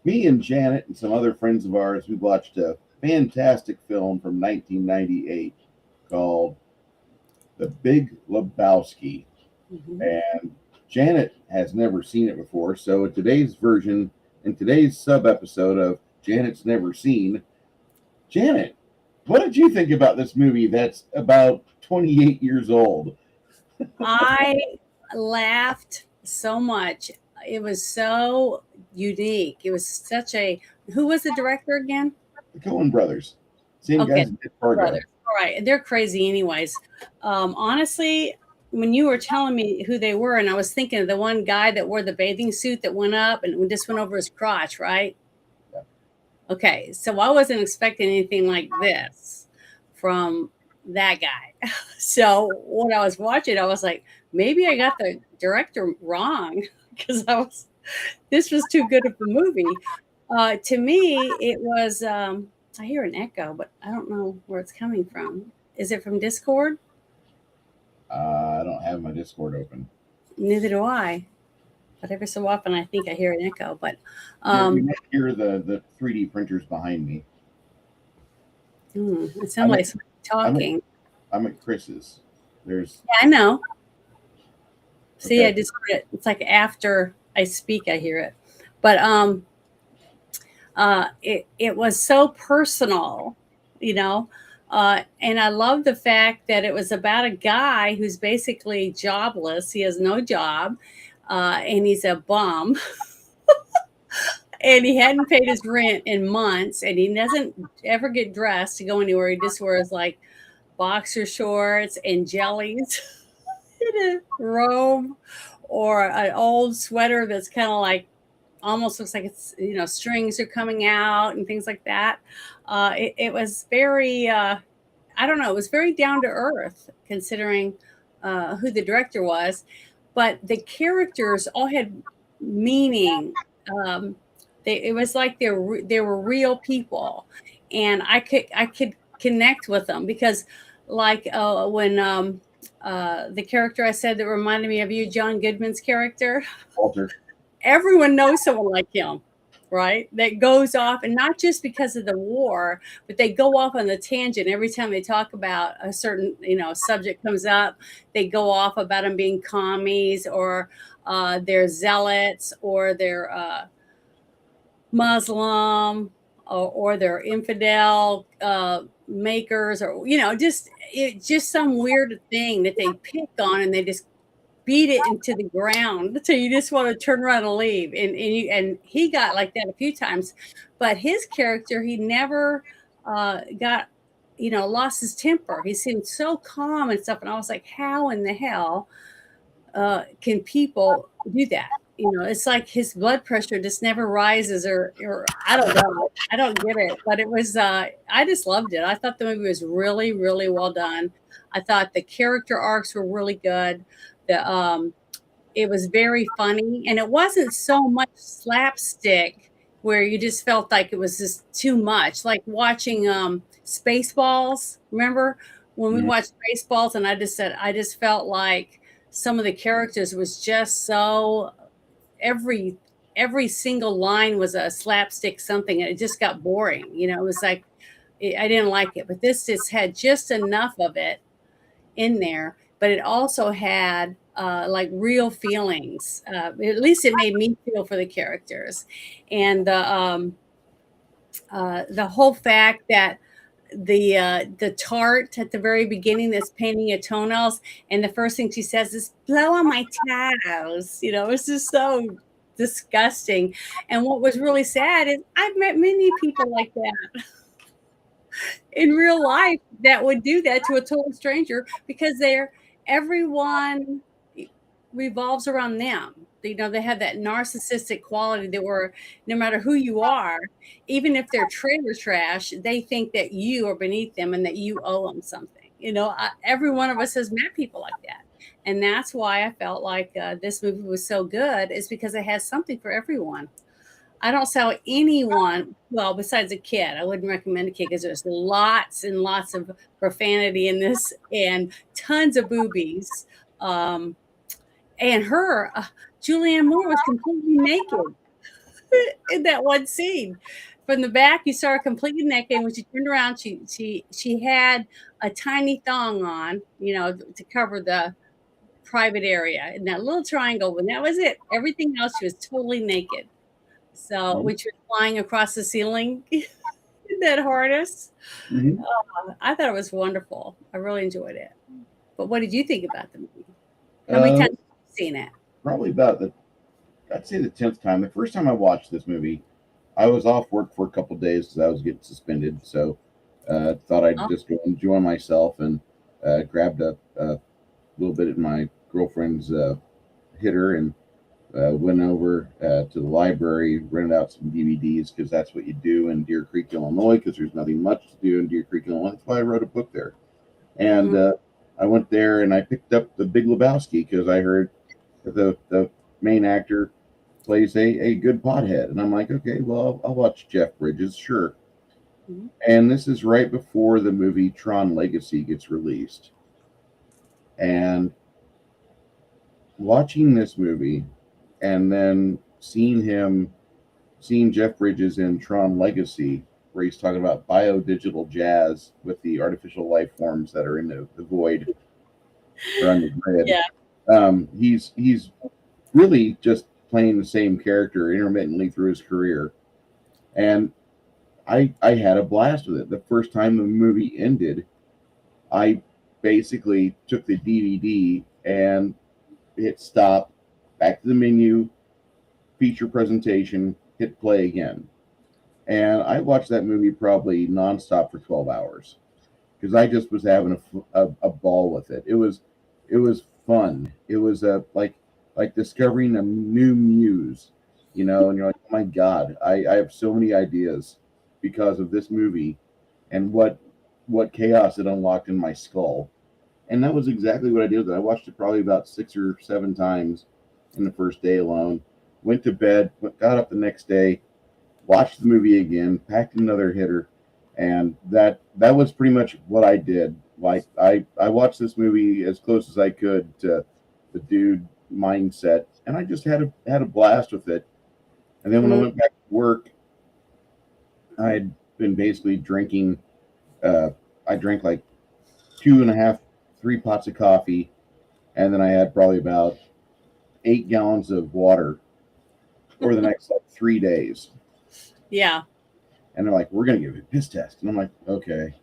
Me and Janet and some other friends of ours, we watched a fantastic film from 1998 called The Big Lebowski. Mhm. And Janet has never seen it before. So, in today's sub episode of Janet's Never Seen, Janet, what did you think about this movie that's about 28 years old? I laughed so much. It was so unique. It was such a. Who was the director again? The Coen brothers. Same Okay, guys that did Fargo. brothers. All right, they're crazy, anyways. Honestly, when you were telling me who they were, and I was thinking of the one guy that wore the bathing suit that went up and just went over his crotch, right? Yeah. Okay, so I wasn't expecting anything like this from that guy. So when I was watching, I was like, maybe I got the director wrong because this was too good of a movie. To me, it was. I hear an echo, but I don't know where it's coming from. Is it from Discord? I don't have my Discord open. Neither do I. But every so often, I think I hear an echo. But You um, might hear the 3D printers behind me. it sounds I'm at like somebody I'm at talking. I'm at Chris's. There's Yeah, I know. See, I okay. just heard it. It's like after I speak, I hear it. But it was so personal, you know. And I love the fact that it was about a guy who's basically jobless. He has no job, and he's a bum, and he hadn't paid his rent in months, and he doesn't ever get dressed to go anywhere. He just wears like boxer shorts and jellies in a robe or an old sweater that's kind of like almost looks like it's strings are coming out and things like that. It was very I don't know, it was very down to earth considering who the director was, but the characters all had meaning. um, it was like they were real people, and I could connect with them because like when the character I said that reminded me of you, John Goodman's character, Walter. everyone knows someone like him, right? That goes off, and not just because of the war, but they go off on the tangent every time they talk about a certain, subject comes up. They go off about them being commies, or they're zealots, or they're Muslim, or they're infidel makers, or just some weird thing that they pick on, and they just beat it into the ground so you just want to turn around and leave. And he got like that a few times, but his character, he never got, lost his temper. He seemed so calm and stuff, and I was like, how in the hell can people do that? It's like his blood pressure just never rises, or I don't know, I don't get it. But it was I just loved it. I thought the movie was really, really well done. I thought the character arcs were really good. The It was very funny, and it wasn't so much slapstick where you just felt like it was just too much, like watching Spaceballs. Remember when we Mhm. watched Spaceballs, and I just said I just felt like some of the characters was just so, every every single line was a slapstick something, and it just got boring. It was like I didn't like it, but this just had just enough of it in there, but it also had like real feelings. At least it made me feel for the characters, and the whole fact that the tart at the very beginning that's painting your toenails, and the first thing she says is "blow on my toes." It's just so disgusting. And what was really sad is I've met many people like that in real life that would do that to a total stranger because everyone revolves around them. They have that narcissistic quality that were, no matter who you are, even if they're trailer trash, they think that you are beneath them and that you owe them something. Every one of us has met people like that. And that's why I felt like this movie was so good, is because it has something for everyone. I don't sell anyone, well, besides a kid. I wouldn't recommend a kid because there's lots and lots of profanity in this, and tons of boobies. Um, and Julianne Moore was completely naked. in that one scene. From the back, you saw her completely naked. And when she turned around, she had a tiny thong on, to cover the private area in that little triangle. And that was it. Everything else, she was totally naked. So, Mhm. which was flying across the ceiling in that harness. Mhm. I thought it was wonderful. I really enjoyed it. But what did you think about the movie? How many Uh, times have you seen it? Probably about I'd say the 10th time. The first time I watched this movie, I was off work for a couple days because I was getting suspended. So thought I'd Oh, just go enjoy myself and grabbed a little bit of my girlfriend's hitter and went over to the library, rented out some DVDs because that's what you do in Deer Creek, Illinois, because there's nothing much to do in Deer Creek, Illinois. That's why I wrote a book there. And mhm. I went there and I picked up the Big Lebowski because I heard that the main actor plays a good pothead. And I'm like, okay, well, I'll watch Jeff Bridges, sure. Mhm. And this is right before the movie Tron Legacy gets released. And watching this movie and then seeing Jeff Bridges in Tron Legacy, where he's talking about biodigital jazz with the artificial life forms that are in the void or on the grid. Yeah. He's really just playing the same character intermittently through his career, and I had a blast with it. The first time the movie ended, I basically took the DVD and hit stop, back to the menu, feature presentation, hit play again. And I watched that movie probably nonstop for 12 hours because I just was having a ball with it. It was fun. It was like discovering a new muse, and you're like, oh my God, I have so many ideas because of this movie and what chaos it unlocked in my skull. And that was exactly what I did. I watched it probably about 6 or 7 times in the first day alone. Went to bed, got up the next day, watched the movie again, packed another hitter, and that was pretty much what I did. Like I watched this movie as close as I could to the dude mindset, and I just had a blast with it. And then when I Mhm. went back to work, I had been basically drinking. I drank like 2.5, 3 pots of coffee, and then I had probably about 8 gallons of water over the next like 3 days. Yeah. And they're like, "We're gonna give you a piss test," and I'm like, "Okay."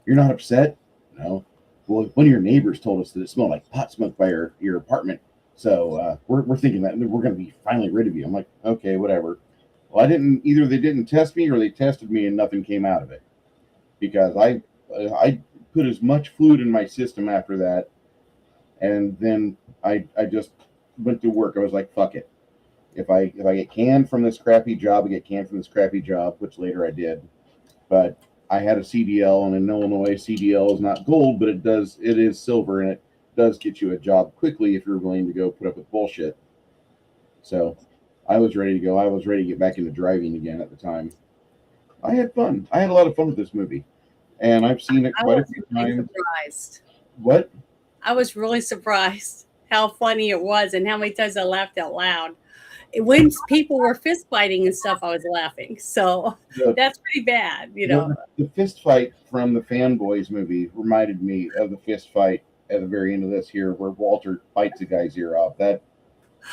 You're not upset? No. Well, one of your neighbors told us that it smelled like pot smoke by your apartment. So we're thinking that we're going to be finally rid of you. I'm like, okay, whatever. Well, either they didn't test me or they tested me and nothing came out of it because I put as much fluid in my system after that. And then I just went to work. I was like, fuck it. If I get canned from this crappy job, I get canned from this crappy job, which later I did. But I had a CDL, and in Illinois, CDL is not gold, but it is silver, and it does get you a job quickly if you're willing to go put up with bullshit. So I was ready to go. I was ready to get back into driving again at the time. I had fun. I had a lot of fun with this movie, and I've seen it I quite a was few really times. surprised. What? I was really surprised how funny it was and how many times I laughed out loud. When people were fist fighting and stuff, I was laughing. So The, that's pretty bad, the fist fight from the Fanboys movie reminded me of the fist fight at the very end of this here, where Walter bites a guy's ear off. That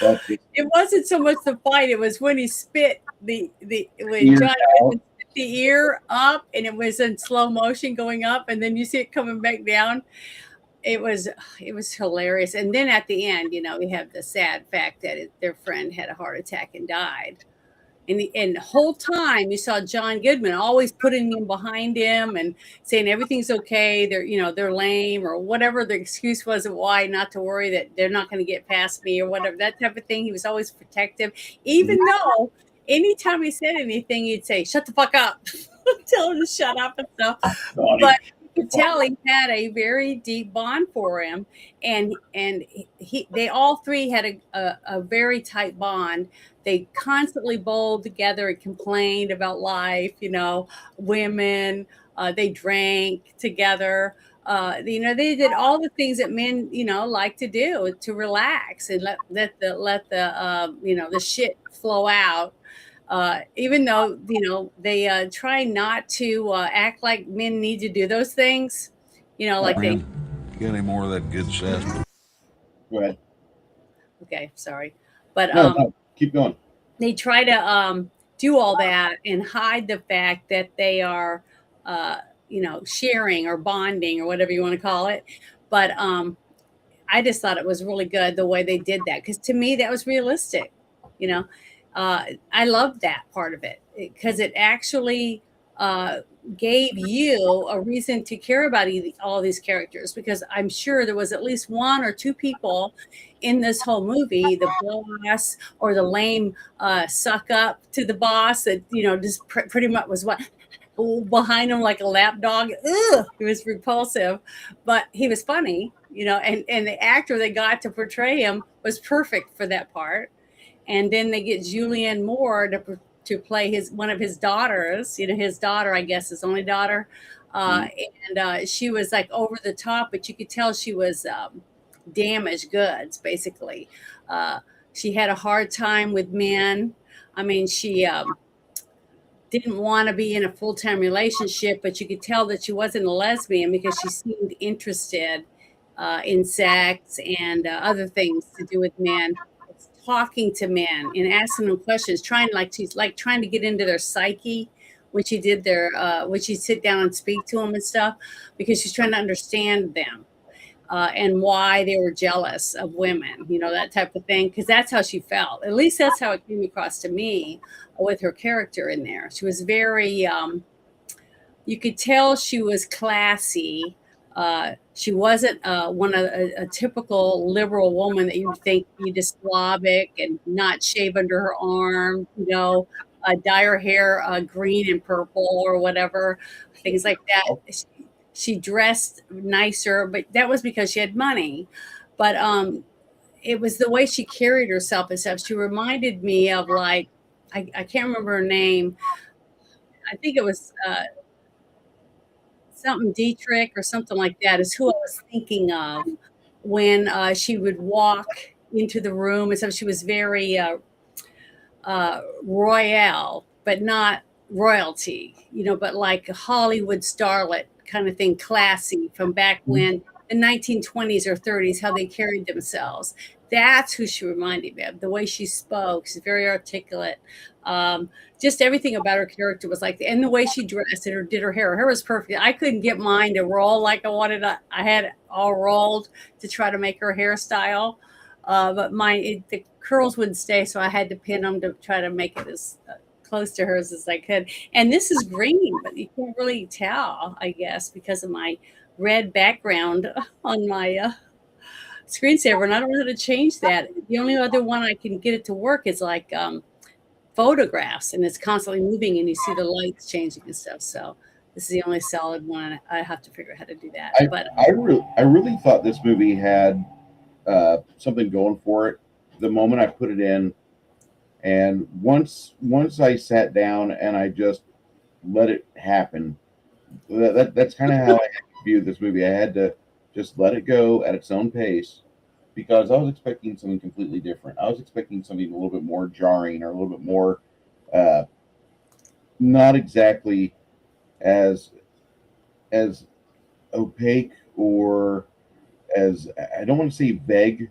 just It wasn't so much the fight; it was when he spit the when ears Johnny out. Goodman spit the ear up, and it was in slow motion going up, and then you see it coming back down. It was it was hilarious. And then at the end, we have the sad fact that their friend had a heart attack and died. And the whole time you saw John Goodman always putting him behind him and saying everything's okay. They're lame or whatever the excuse was of why not to worry that they're not going to get past me or whatever, that type of thing. He was always protective, Mhm. even though anytime he said anything, he'd say, "Shut the fuck up." Tell him to shut up and stuff. But Donny. you could tell he had a very deep bond for him, and they all three had a very tight bond. They constantly bowled together and complained about life, women. They drank together. They did all the things that men, like to do to relax and let the shit flow out. Even though they try not to act like men need to do those things, like they. Man, got any more of that good sass? Go ahead. Okay, sorry, but No, no, keep going. they try to do all that and hide the fact that they are, sharing or bonding or whatever you want to call it. But I just thought it was really good the way they did that because to me that was realistic. You know, I loved that part of it because it actually uh, gave you a reason to care about all these characters because I'm sure there was at least one or two people in this whole movie, the boss or the lame suck up to the boss that just pretty much was what behind him like a lap dog. Ugh, he was repulsive, but he was funny, and the actor they got to portray him was perfect for that part. And then they get Julianne Moore to play one of his daughters, his daughter, I guess his only daughter. Uh, Mhm. and she was like over the top, but you could tell she was damaged goods, basically. Uh, she had a hard time with men. I mean, she didn't want to be in a full-time relationship, but you could tell that she wasn't a lesbian because she seemed interested in sex and other things to do with men. It's talking to men and asking them questions, she's like trying to get into their psyche when she'd sit down and speak to them and stuff, because she's trying to understand them and why they were jealous of women, that type of thing, because that's how she felt. At least that's how it came across to me with her character in there. She was very, you could tell she was classy. She wasn't a typical liberal woman that you would think you just Slavic and not shave under her arm, dye her hair green and purple or whatever, things like that. She dressed nicer, but that was because she had money. But it was the way she carried herself and stuff. She reminded me of like I can't remember her name. I think it was something Dietrich or something like that is who I was thinking of when she would walk into the room and stuff. She was very royale, but not royalty, but like a Hollywood starlet kind of thing, classy from back when the 1920s or 30s, how they carried themselves. That's who she reminded me of. The way she spoke, she's very articulate. Just everything about her character was like, and the way she dressed and did her hair. Her hair was perfect. I couldn't get mine to roll like I wanted. I had it all rolled to try to make her hairstyle. But the curls wouldn't stay, so I had to pin them to try to make it as close to hers as I could. And this is green, but you can't really tell, I guess, because of my red background on my screensaver, and I don't know how to change that. The only other one I can get it to work is like photographs, and it's constantly moving, and you see the lights changing and stuff. So this is the only solid one. I have to figure out how to do that. I But I really thought this movie had something going for it. The moment I put it in, and once I sat down and I just let it happen, that's kind of how I viewed this movie. I had to just let it go at its own pace because I was expecting something completely different. I was expecting something a little bit more jarring or a little bit more uh, not exactly as as opaque or as, I don't want to say vague,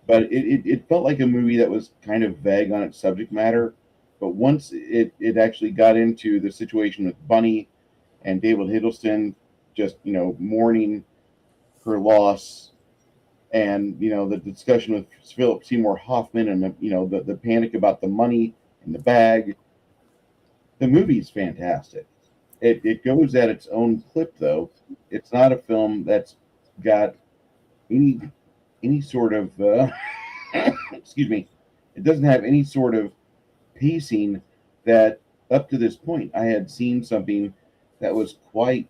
but it felt like a movie that was kind of vague on its subject matter. But once it actually got into the situation with Bunny and David Hiddleston, just mourning her loss, and the discussion with Philip Seymour Hoffman, and the panic about the money in the bag, the movie's fantastic. It goes at its own clip though. It's not a film that's got any sort of excuse me. It doesn't have any sort of pacing that up to this point I had seen something that was quite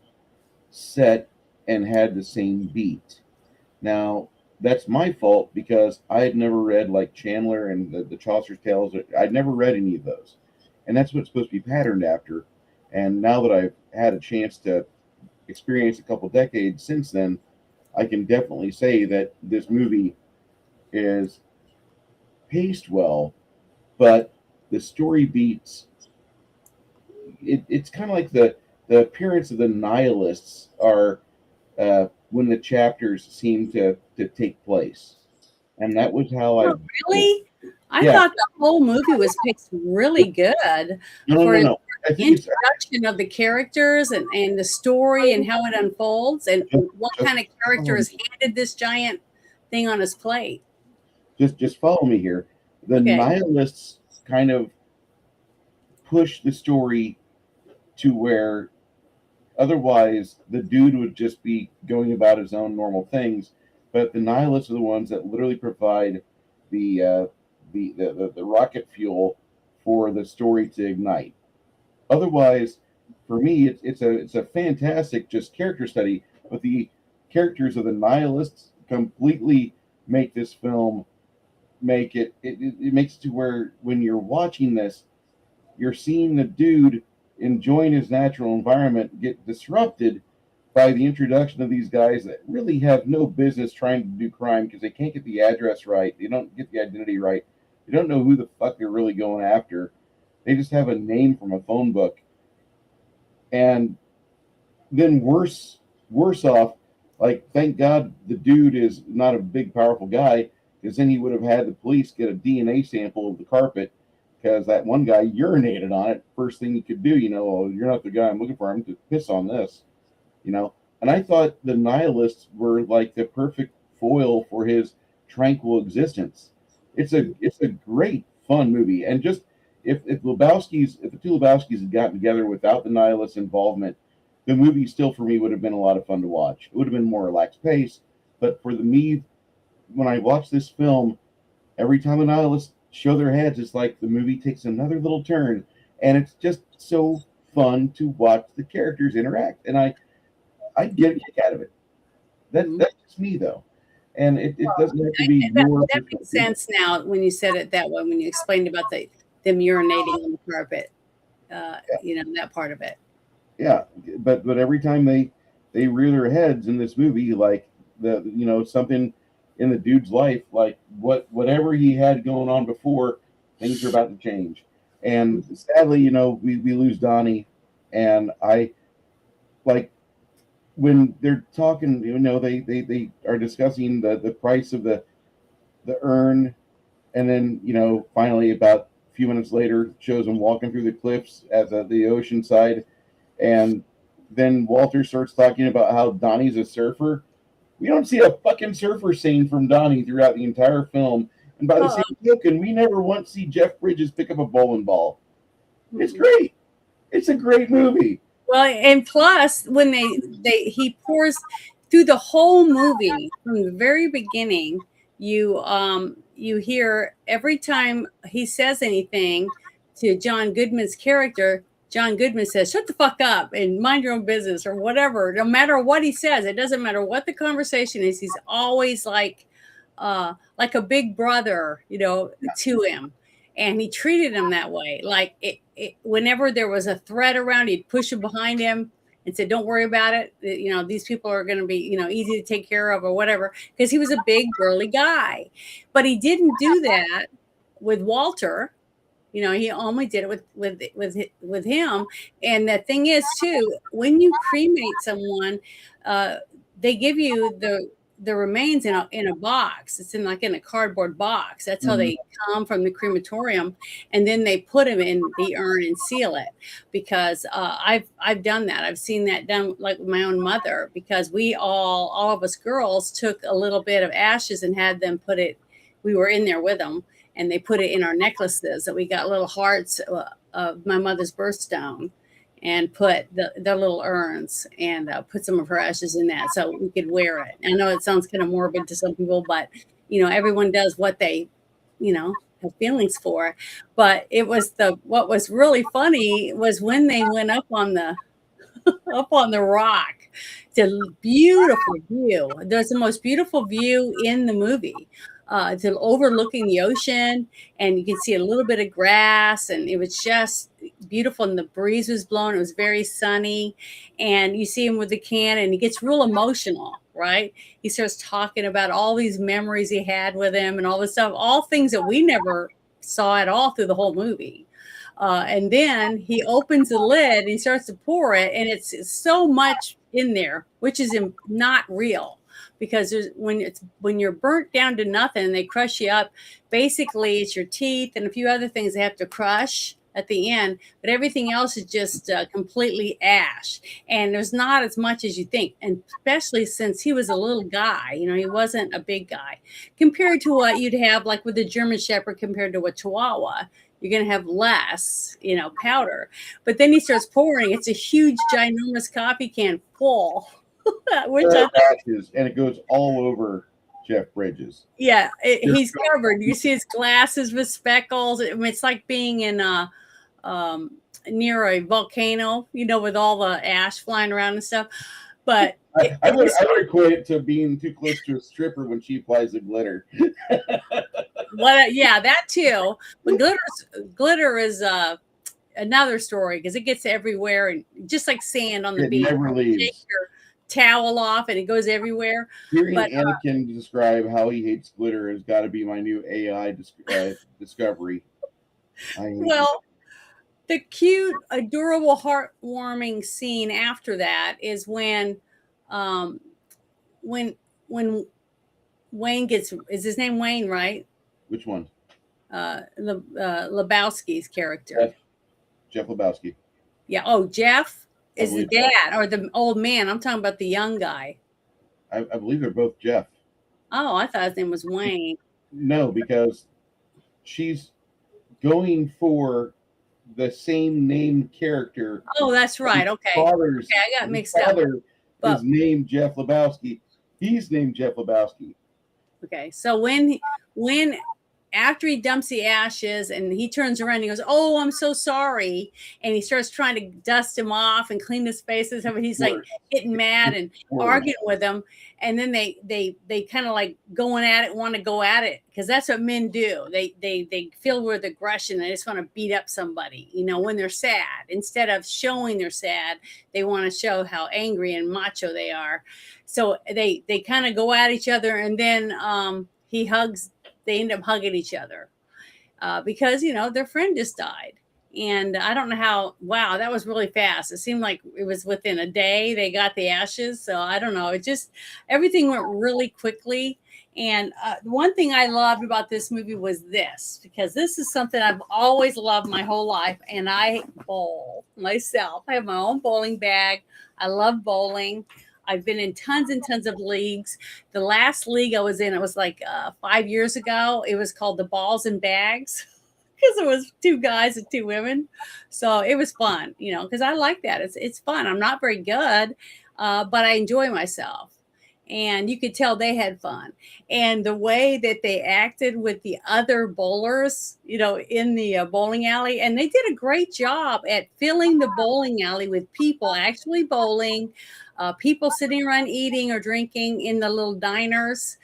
set and had the same beat. Now, that's my fault because I had never read like Chandler and the Chaucer's Tales. I'd never read any of those. And that's what it's supposed to be patterned after. And now that I've had a chance to experience a couple decades since then, I can definitely say that this movie is paced well, but the story beats. It's kind of like the appearance of the nihilists are when the chapters seem to take place, and that was how I. Oh, really? I Yeah, thought the whole movie was picked really good for no. I think it's introduction of the characters and the story and how it unfolds and what just kind of character is handed this giant thing on his plate. just follow me here. The Okay. nihilists kind of push the story to where otherwise the dude would just be going about his own normal things, but the nihilists are the ones that literally provide the the rocket fuel for the story to ignite. Otherwise, for me, it's a fantastic just character study, but the characters of the nihilists completely make this film it makes it to where when you're watching this, you're seeing the dude enjoying his natural environment get disrupted by the introduction of these guys that really have no business trying to do crime because they can't get the address right, they don't get the identity right, they don't know who the fuck they're really going after. They just have a name from a phone book. And then worse off, like thank God the dude is not a big powerful guy, because then he would have had the police get a DNA sample of the carpet because that one guy urinated on it. First thing he could do, oh, you're not the guy I'm looking for. I'm to piss on this, And I thought the nihilists were like the perfect foil for his tranquil existence. It's a great fun movie, and just if the two Lebowskis had gotten together without the nihilist involvement, the movie still for me would have been a lot of fun to watch. It would have been more relaxed pace, but for the me when I watch this film, every time the nihilists show their heads, it's like the movie takes another little turn, and it's just so fun to watch the characters interact, and I get a kick out of it. That's just me though, and it doesn't have to be That makes sense now when you said it that way. When you explained about them urinating on the carpet, that part of it. Yeah, but every time they rear their heads in this movie, like something in the dude's life, like whatever he had going on before, things are about to change. And sadly, we lose Donny, and I like when they're talking, they are discussing the price of the urn, and then finally about a few minutes later shows them walking through the cliffs at the ocean side, and then Walter starts talking about how Donnie's a surfer. We don't see a fucking surfer scene from Donnie throughout the entire film. And by the same token, we never once see Jeff Bridges pick up a bowling ball. It's great. It's a great movie. Well, and plus when he pours through the whole movie from the very beginning, you hear every time he says anything to John Goodman's character, John Goodman says, "Shut the fuck up and mind your own business," or whatever. No matter what he says, it doesn't matter what the conversation is. He's always like a big brother, to him, and he treated him that way. Like whenever there was a threat around, he'd push him behind him and said, "Don't worry about it. These people are going to be, easy to take care of," or whatever. Because he was a big burly guy, but he didn't do that with Walter. He only did it with him. And the thing is, too, when you cremate someone, they give you the remains in a box. It's in a cardboard box. That's how they come from the crematorium, and then they put them in the urn and seal it. Because I've done that. I've seen that done like with my own mother. Because we all of us girls took a little bit of ashes and had them put it. We were in there with them. And they put it in our necklaces that we got little hearts of my mother's birthstone, and put the little urns and put some of her ashes in that so we could wear it. I know it sounds kind of morbid to some people, but everyone does what they have feelings for. But what was really funny was when they went up on the rock. It's a beautiful view. There's the most beautiful view in the movie. It's overlooking the ocean, and you can see a little bit of grass, and it was just beautiful. And the breeze was blowing. It was very sunny, and you see him with the can, and he gets real emotional, right? He starts talking about all these memories he had with him and all this stuff, all things that we never saw at all through the whole movie. And then he opens the lid and he starts to pour it, and it's so much in there, which is not real, because when you're burnt down to nothing and they crush you up, basically it's your teeth and a few other things they have to crush at the end, but everything else is just completely ash, and there's not as much as you think, and especially since he was a little guy, he wasn't a big guy compared to what you'd have like with a German Shepherd compared to a Chihuahua. You're going to have less, powder. But then he starts pouring. It's a huge, ginormous coffee can full, which and it goes all over Jeff Bridges. Yeah, he's covered. You see his glasses with speckles. It's like being in near a volcano, with all the ash flying around and stuff. But I would equate it to being too close to a stripper when she applies the glitter. Yeah, that too. But glitter is another story, because it gets everywhere, and just like sand on the beach. Never leaves. Take your towel off and it goes everywhere. Hearing Anakin describe how he hates glitter has got to be my new AI discovery. Well, the cute, adorable, heartwarming scene after that is when Wayne gets, is his name Wayne, right? Which one? Lebowski's character. Jeff Lebowski. Yeah. Oh, Jeff is the dad or the old man. I'm talking about the young guy. I believe they're both Jeff. Oh, I thought his name was Wayne. No, because she's going for the same name character. Oh, that's right. Okay. Okay, I got mixed up. Is named Jeff Lebowski. He's named Jeff Lebowski. Okay, so when after he dumps the ashes and he turns around, he goes, "Oh, I'm so sorry," and he starts trying to dust him off and clean his face and stuff. And he's like getting mad and arguing with him, and then they kind of like going at it, want to go at it, because that's what men do. They feel with aggression. They just want to beat up somebody, when they're sad. Instead of showing they're sad, they want to show how angry and macho they are. So they kind of go at each other, and then they end up hugging each other because, their friend just died. And I don't know how, wow, that was really fast. It seemed like it was within a day they got the ashes. So I don't know. Everything went really quickly. And one thing I loved about this movie was this, because this is something I've always loved my whole life. And I bowl myself. I have my own bowling bag. I love bowling. I've been in tons and tons of leagues. The last league I was in, it was like 5 years ago. It was called the Balls and Bags, because it was 2 guys and 2 women. So it was fun, because I like that. It's fun. I'm not very good, but I enjoy myself. And you could tell they had fun. And the way that they acted with the other bowlers, in the bowling alley, and they did a great job at filling the bowling alley with people actually bowling, people sitting around eating or drinking in the little diners.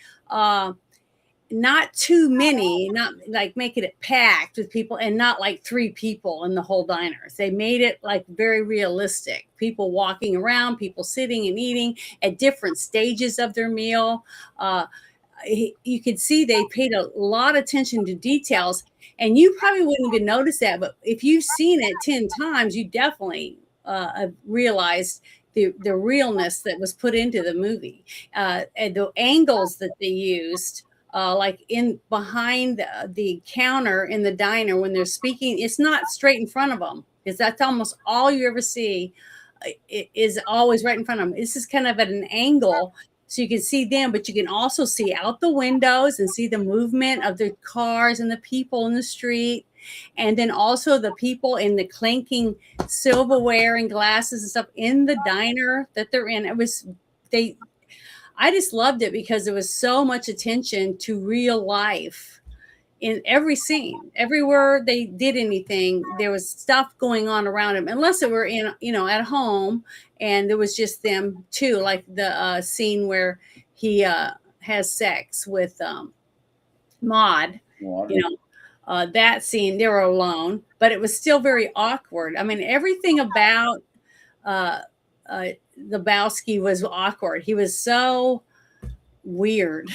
Not too many, not like making it packed with people, and not like 3 people in the whole diners. They made it like very realistic. People walking around, people sitting and eating at different stages of their meal. You could see they paid a lot of attention to details, and you probably wouldn't even notice that. But if you've seen it 10 times, you definitely realized the realness that was put into the movie, and the angles that they used. Like in behind the counter in the diner when they're speaking, it's not straight in front of them, because that's almost all you ever see. It is always right in front of them. This is kind of at an angle, so you can see them, but you can also see out the windows and see the movement of the cars and the people in the street, and then also the people in the clinking silverware and glasses and stuff in the diner that they're in. I just loved it because there was so much attention to real life in every scene. Everywhere they did anything, there was stuff going on around them, unless it were in, at home, and there was just them too, like the scene where he has sex with Maud. That scene, they were alone, but it was still very awkward. I mean, everything about Lebowski was awkward. He was so weird.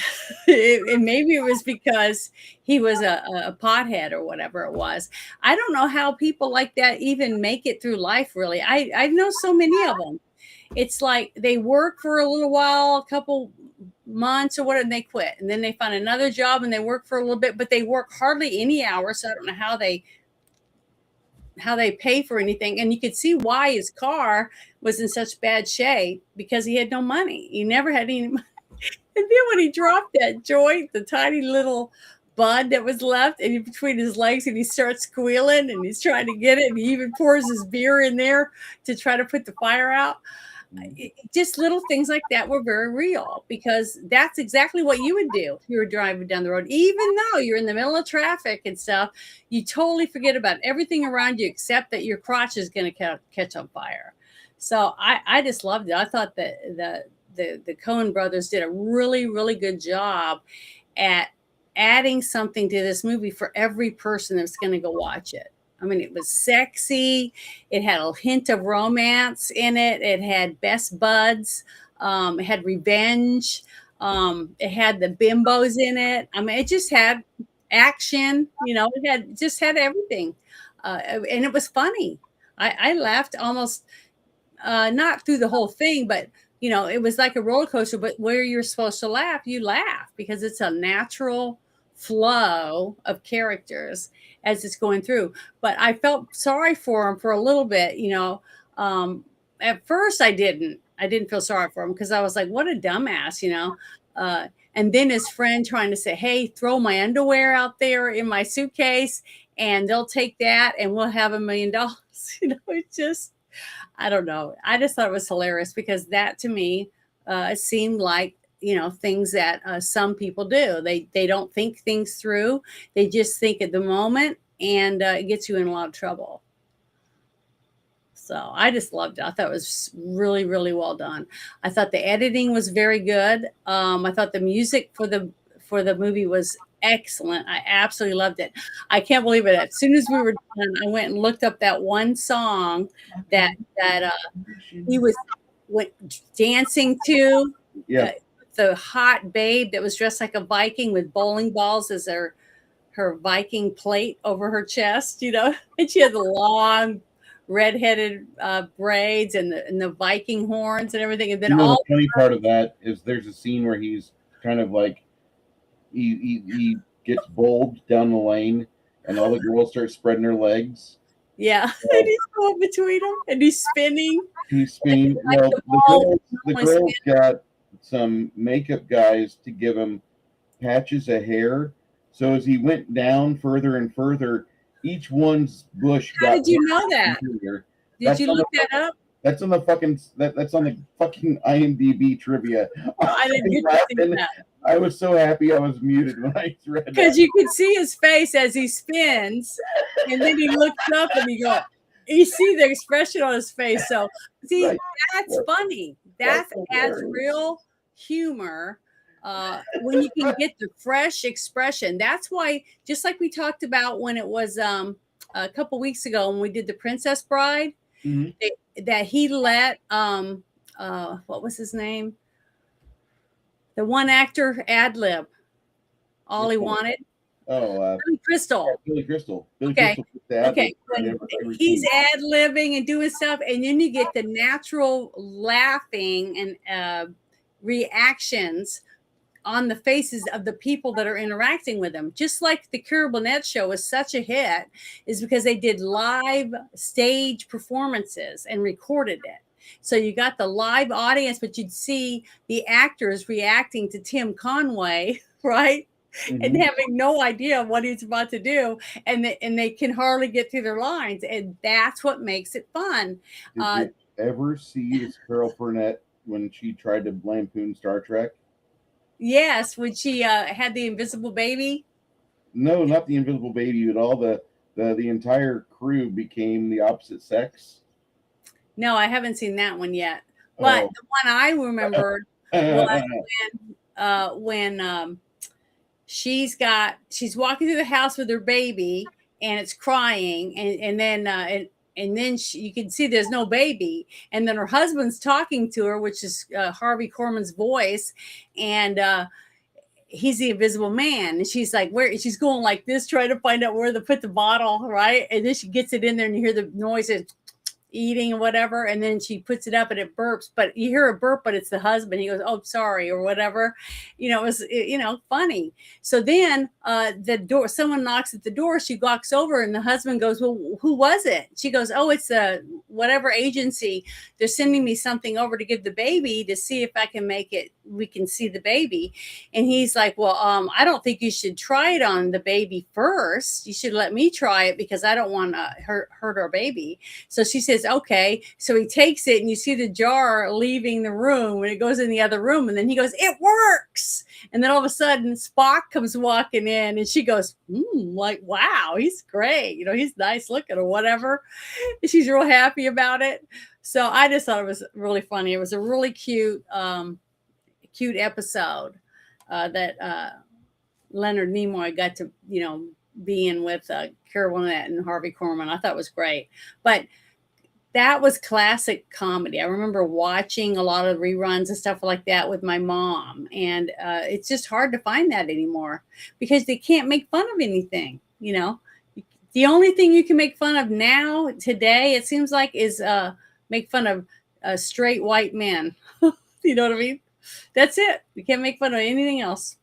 And maybe it was because he was a pothead or whatever it was. I don't know how people like that even make it through life, really. I know so many of them. It's like they work for a little while, a couple months or whatever, and they quit. And then they find another job and they work for a little bit, but they work hardly any hours. So I don't know how they pay for anything. And you could see why his car was in such bad shape, because he had no money. He never had any money. And then when he dropped that joint, the tiny little bud that was left and between his legs, and he starts squealing and he's trying to get it, and he even pours his beer in there to try to put the fire out. Just little things like that were very real, because that's exactly what you would do if you were driving down the road. Even though you're in the middle of traffic and stuff, you totally forget about everything around you except that your crotch is going to catch on fire. So I just loved it. I thought that the Coen brothers did a really, really good job at adding something to this movie for every person that's going to go watch it. I mean, it was sexy. It had a hint of romance in it. It had best buds. It had revenge. It had the bimbos in it. I mean, it just had action. It just had everything. And it was funny. I laughed almost, not through the whole thing, but it was like a roller coaster. But where you're supposed to laugh, you laugh, because it's a natural flow of characters as it's going through. But I felt sorry for him for a little bit. At first I didn't feel sorry for him, because I was like, what a dumbass, and then his friend trying to say, hey, throw my underwear out there in my suitcase and they'll take that and we'll have $1 million. It just, I don't know. I just thought it was hilarious, because that to me seemed like, things that some people do. They don't think things through. They just think at the moment, and it gets you in a lot of trouble. So I just loved it. I thought it was really, really well done. I thought the editing was very good. I thought the music for the movie was excellent. I absolutely loved it. I can't believe it. As soon as we were done, I went and looked up that one song that he was dancing to. Yeah. The hot babe that was dressed like a Viking with bowling balls as her Viking plate over her chest, and she had the long redheaded braids and the Viking horns and everything. And then the funny part of that is there's a scene where he's kind of like he gets bowled down the lane, and all the girls start spreading their legs. Yeah, and he's going between them, and he's spinning. He's spinning. Well, the girls got some makeup guys to give him patches of hair. So as he went down further and further, each one's bush got. How did you know that? Did you look that up? That's on the fucking IMDb trivia. I didn't get to see that. I was so happy I was muted when I read that. Because you could see his face as he spins, and then he looks up and you see the expression on his face. So see, that's funny. That adds real humor when you can get the fresh expression. That's why, just like we talked about when it was a couple weeks ago when we did The Princess Bride, that he let what was his name? The one actor ad-lib all he wanted. Billy Crystal. Billy Crystal. Okay. He's ad-libbing and doing stuff, and then you get the natural laughing and reactions on the faces of the people that are interacting with him. Just like the Carol Burnett show was such a hit, is because they did live stage performances and recorded it. So you got the live audience, but you'd see the actors reacting to Tim Conway, right? And having no idea what he's about to do. And they can hardly get through their lines. And that's what makes it fun. Did you ever see this Carol Burnett when she tried to lampoon Star Trek? Yes, when she had the invisible baby. No, not the invisible baby, but all the entire crew became the opposite sex. No, I haven't seen that one yet. But the one I remembered was when she's walking through the house with her baby and it's crying, and then and then you can see there's no baby, and then her husband's talking to her, which is Harvey Korman's voice, and he's the invisible man, and she's like, where she's going like this, trying to find out where to put the bottle, right? And then she gets it in there, and you hear the noises, eating or whatever, and then she puts it up and it burps, but you hear a burp, but it's the husband. He goes, oh, sorry, or whatever. It was funny. So then the door, someone knocks at the door, she walks over, and the husband goes, well, who was it? She goes, oh, it's a whatever agency. They're sending me something over to give the baby to see if I can make it, we can see the baby. And he's like, well, I don't think you should try it on the baby first. You should let me try it because I don't want to hurt our baby. So she says, okay. So he takes it, and you see the jar leaving the room when it goes in the other room. And then he goes, it works. And then all of a sudden Spock comes walking in, and she goes, like, wow, he's great. He's nice looking or whatever. And she's real happy about it. So I just thought it was really funny. It was a really cute episode that Leonard Nimoy got to, be in with Carol Burnett and Harvey Korman. I thought it was great. But that was classic comedy. I remember watching a lot of reruns and stuff like that with my mom. And it's just hard to find that anymore because they can't make fun of anything, The only thing you can make fun of now, today, it seems like, is make fun of straight white men. You know what I mean? That's it. You can't make fun of anything else.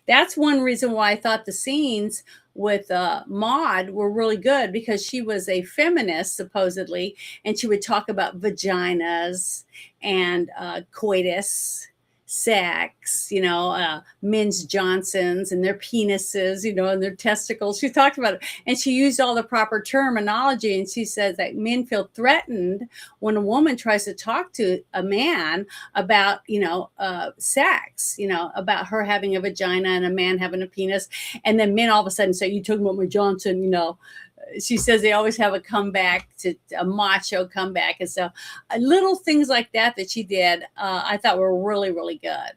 That's one reason why I thought the scenes with Maude were really good, because she was a feminist, supposedly, and she would talk about vaginas and coitus, sex, men's Johnsons and their penises, and their testicles. She talked about it, and she used all the proper terminology. And she says that men feel threatened when a woman tries to talk to a man about, sex, about her having a vagina and a man having a penis. And then men all of a sudden say, you talking about my Johnson, She says they always have a comeback, to a macho comeback. And so little things like that she did, I thought were really, really good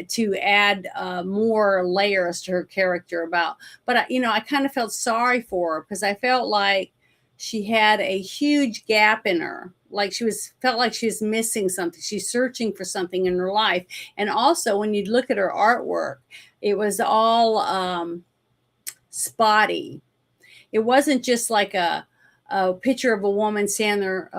to add more layers to her character but I kind of felt sorry for her because I felt like she had a huge gap in her. Like felt like she was missing something. She's searching for something in her life. And also when you look at her artwork, it was all spotty. It wasn't just like a picture of a woman standing there,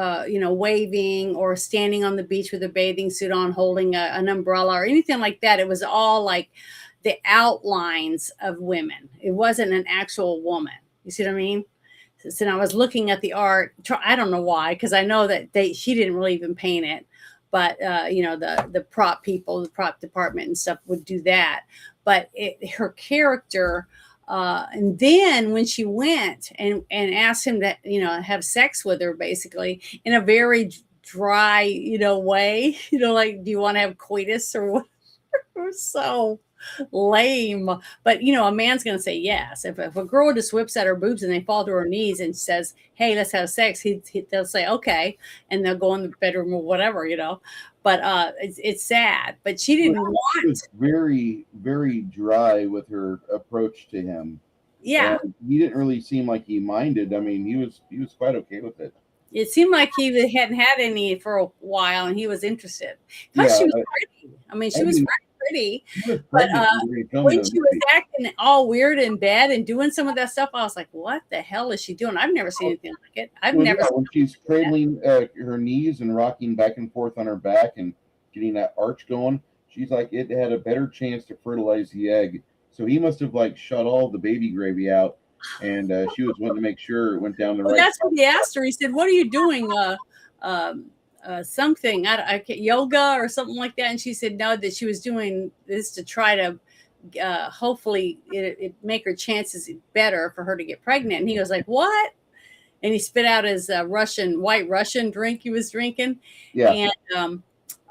waving, or standing on the beach with a bathing suit on, holding an umbrella or anything like that. It was all like the outlines of women. It wasn't an actual woman. You see what I mean? So I was looking at the art. I don't know why, because I know that she didn't really even paint it. But, the prop people, the prop department and stuff would do that. But her character... and then when she went and asked him to, have sex with her, basically in a very dry, way, like, do you want to have coitus or what? It was so lame. But, a man's going to say yes. If a girl just whips out her boobs and they fall to her knees and says, hey, let's have sex, they'll say, okay. And they'll go in the bedroom or whatever, But it's sad. But she didn't want. She was very, very dry with her approach to him. Yeah, and he didn't really seem like he minded. I mean, he was quite okay with it. It seemed like he hadn't had any for a while, and he was interested. Plus, she was pretty. I mean, she was pretty. But when she was acting all weird in bed and doing some of that stuff, I was like, "What the hell is she doing?" I've never seen anything like it. I've never. When she's cradling her knees and rocking back and forth on her back and getting that arch going, she's like, it had a better chance to fertilize the egg. So he must have shut all the baby gravy out, and she was wanting to make sure it went down the right. That's what he asked her. He said, "What are you doing? Something yoga or something like that?" And she said no, that she was doing this to try to hopefully it make her chances better for her to get pregnant. And he was like, "What?" And he spit out his white Russian drink he was drinking. Yeah. And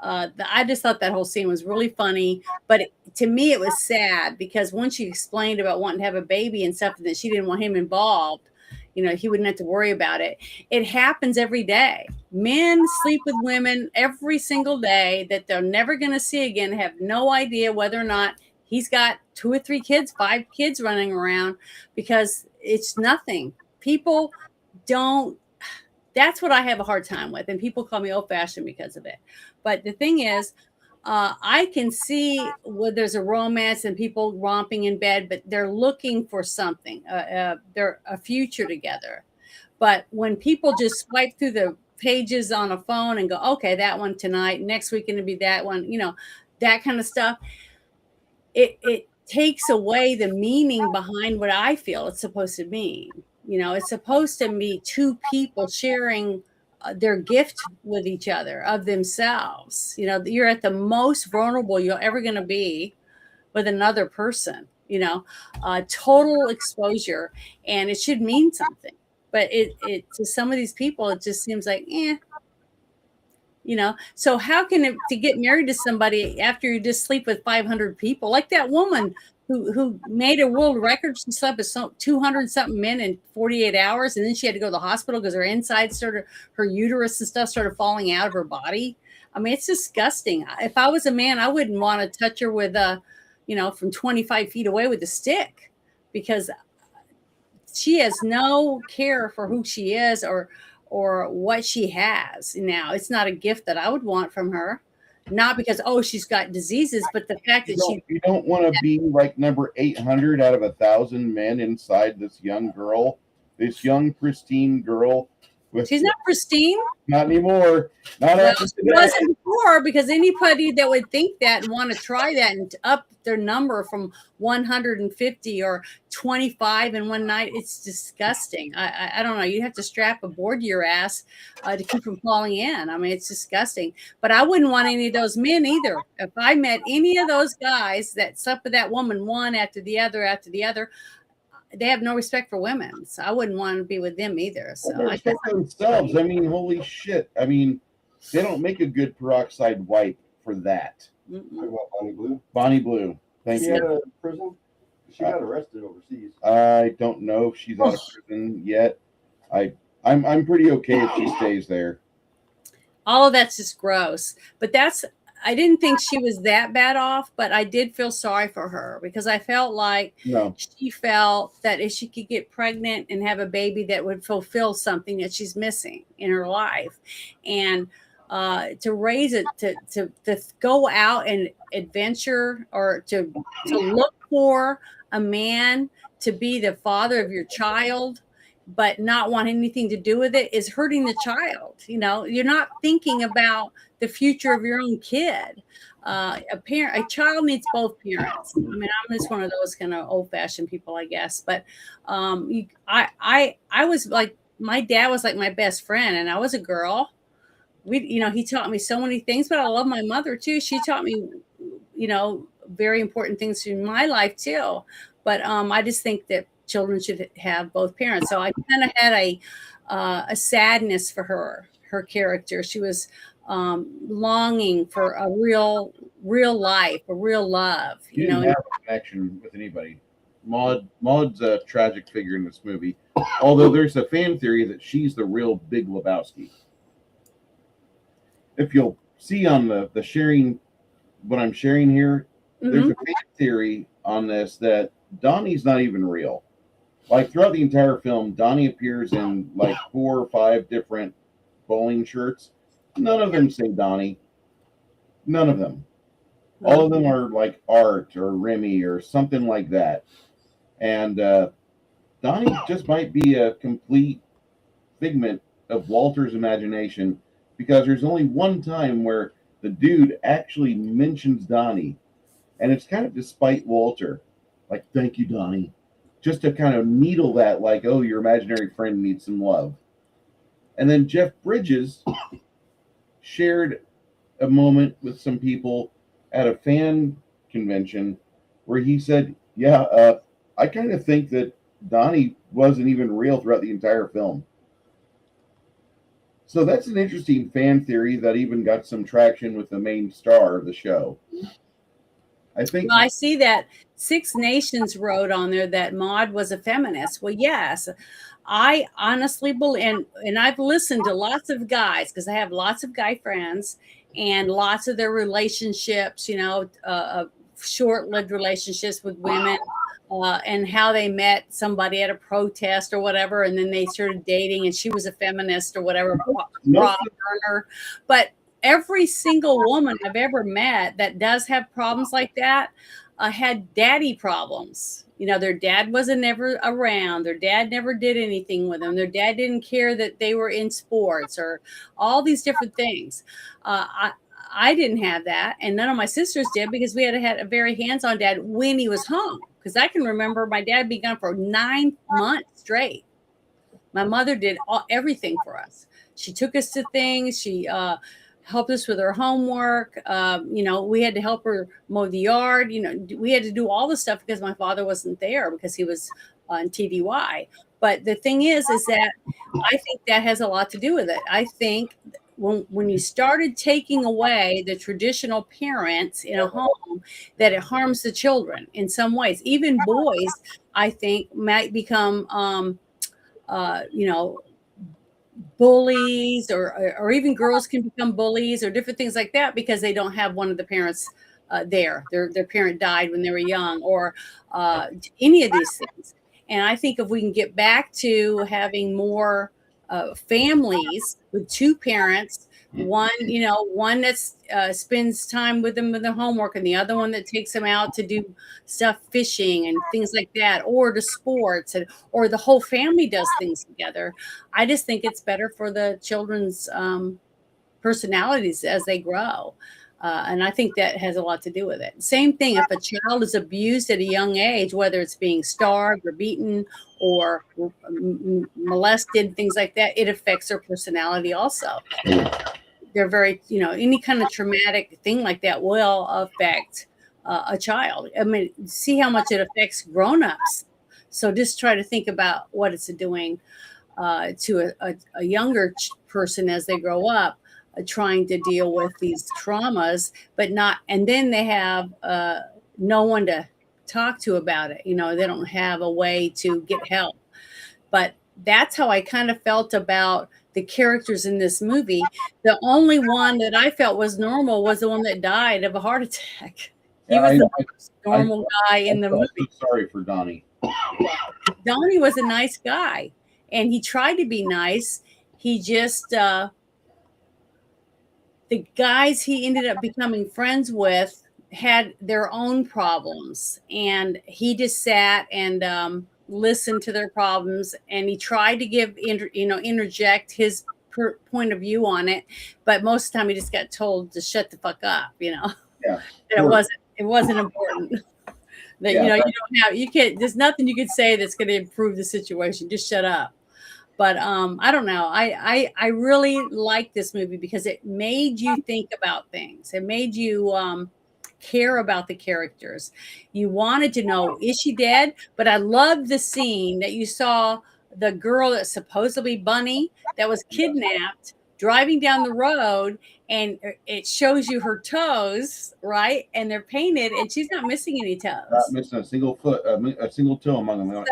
I just thought that whole scene was really funny, but to me it was sad because when she explained about wanting to have a baby and stuff, and that she didn't want him involved, he wouldn't have to worry about it. It happens every day. Men sleep with women every single day that they're never going to see again, have no idea whether or not he's got 2 or 3 kids, 5 kids running around, because it's nothing. People don't That's what I have a hard time with, and people call me old-fashioned because of it. But the thing is, I can see where there's a romance and people romping in bed, but they're looking for something. They're a future together. But when people just swipe through the pages on a phone and go, okay, that one tonight, next week gonna be that one, that kind of stuff, it takes away the meaning behind what I feel it's supposed to mean. It's supposed to be two people sharing their gift with each other of themselves. You're at the most vulnerable you're ever going to be with another person. Total exposure, and it should mean something. But it to some of these people, it just seems like, so how can it to get married to somebody after you just sleep with 500 people, like that woman who made a world record? She slept with 200 something men in 48 hours, and then she had to go to the hospital because her inside started, her uterus and stuff started falling out of her body. I mean, it's disgusting. If I was a man, I wouldn't want to touch her with from 25 feet away with a stick, because she has no care for who she is or what she has. Now, it's not a gift that I would want from her, not because she's got diseases, but the fact that you don't want to be like number 800 out of 1,000 men inside this young girl, this young pristine girl. She's not pristine. Not anymore. Not after today. It wasn't before, because anybody that would think that and want to try that and up their number from 150 or 25 in one night, it's disgusting. I don't know. You have to strap a board to your ass to keep from falling in. I mean, it's disgusting. But I wouldn't want any of those men either. If I met any of those guys that slept with that woman one after the other, they have no respect for women, so I wouldn't want to be with them either. So they're themselves. I mean, holy shit. I mean, they don't make a good peroxide wipe for that. What about Bonnie Blue? Bonnie Blue. Thank you. Out of prison? She got arrested overseas. I don't know if she's out of prison yet. I'm pretty okay if she stays there. All of that's just gross. But I didn't think she was that bad off, but I did feel sorry for her, because I felt like she felt that if she could get pregnant and have a baby, that would fulfill something that she's missing in her life. And to raise it, to go out and adventure, or to look for a man to be the father of your child, but not want anything to do with it, is hurting the child. You're not thinking about the future of your own kid. A child needs both parents. I mean, I'm just one of those kind of old-fashioned people, I guess. But I was like, my dad was like my best friend, and I was a girl. He taught me so many things, but I love my mother too. She taught me, very important things in my life too. But I just think that children should have both parents. So I kind of had a sadness for her character. She was longing for a real life, a real love. You didn't have a connection with anybody. Maud's a tragic figure in this movie, although there's a fan theory that she's the real Big Lebowski. If you'll see on the sharing, what I'm sharing here, there's a fan theory on this that Donny's not even real. Like, throughout the entire film, Donny appears in like 4 or 5 different bowling shirts. None of them say Donny. None of them. All of them are like Art or Remy or something like that. And Donny just might be a complete figment of Walter's imagination, because there's only one time where the dude actually mentions Donny, and it's kind of despite Walter. Like, thank you, Donny. Just to kind of needle that, like, oh, your imaginary friend needs some love. And then Jeff Bridges shared a moment with some people at a fan convention where he said, I kind of think that Donny wasn't even real throughout the entire film. So that's an interesting fan theory that even got some traction with the main star of the show. I see that Six Nations wrote on there that Maud was a feminist. Well, yes, I honestly believe, and I've listened to lots of guys, because I have lots of guy friends, and lots of their relationships, short-lived relationships with women, and how they met somebody at a protest or whatever, and then they started dating, and she was a feminist or whatever, Most Burner. But every single woman I've ever met that does have problems like that had daddy problems. You know, their dad wasn't never around. Their dad never did anything with them. Their dad didn't care that they were in sports or all these different things. I didn't have that, and none of my sisters did because we had a very hands-on dad when he was home. Because I can remember my dad being gone for 9 months straight. My mother did everything for us. She took us to things. She helped us with her homework. You know, we had to help her mow the yard. You know, we had to do all the stuff because my father wasn't there because he was on TDY. But the thing is that I think that has a lot to do with it. I think when you started taking away the traditional parents in a home, that it harms the children in some ways. Even boys, I think, might become, you know, bullies, or even girls can become bullies or different things like that because they don't have one of the parents there. Their parent died when they were young, or any of these things. And I think if we can get back to having more families with two parents, one that spends time with them with their homework, and the other one that takes them out to do stuff, fishing and things like that, or to sports, or the whole family does things together. I just think it's better for the children's personalities as they grow. And I think that has a lot to do with it. Same thing, if a child is abused at a young age, whether it's being starved or beaten or molested, things like that, it affects their personality also. They're very, you know, any kind of traumatic thing like that will affect a child. I mean, see how much it affects grown-ups. So just try to think about what it's doing to a younger person as they grow up. Trying to deal with these traumas, but not, and then they have no one to talk to about it. You know, they don't have a way to get help. But that's how I kind of felt about the characters in this movie. The only one that I felt was normal was the one that died of a heart attack. He was the most normal guy in the movie. Sorry for Donny. Donny was a nice guy, and he tried to be nice. He just the guys he ended up becoming friends with had their own problems, and he just sat and listened to their problems, and he tried to interject his point of view on it, but most of the time he just got told to shut the fuck up, you know. Yeah, sure. It wasn't important. That you don't have, there's nothing you could say that's going to improve the situation. Just shut up. But I don't know. I really like this movie because it made you think about things. It made you care about the characters. You wanted to know, is she dead? But I loved the scene that you saw the girl that's supposedly Bunny that was kidnapped driving down the road, and it shows you her toes, right? And they're painted, and she's not missing any toes. Not missing a single foot, a single toe among them.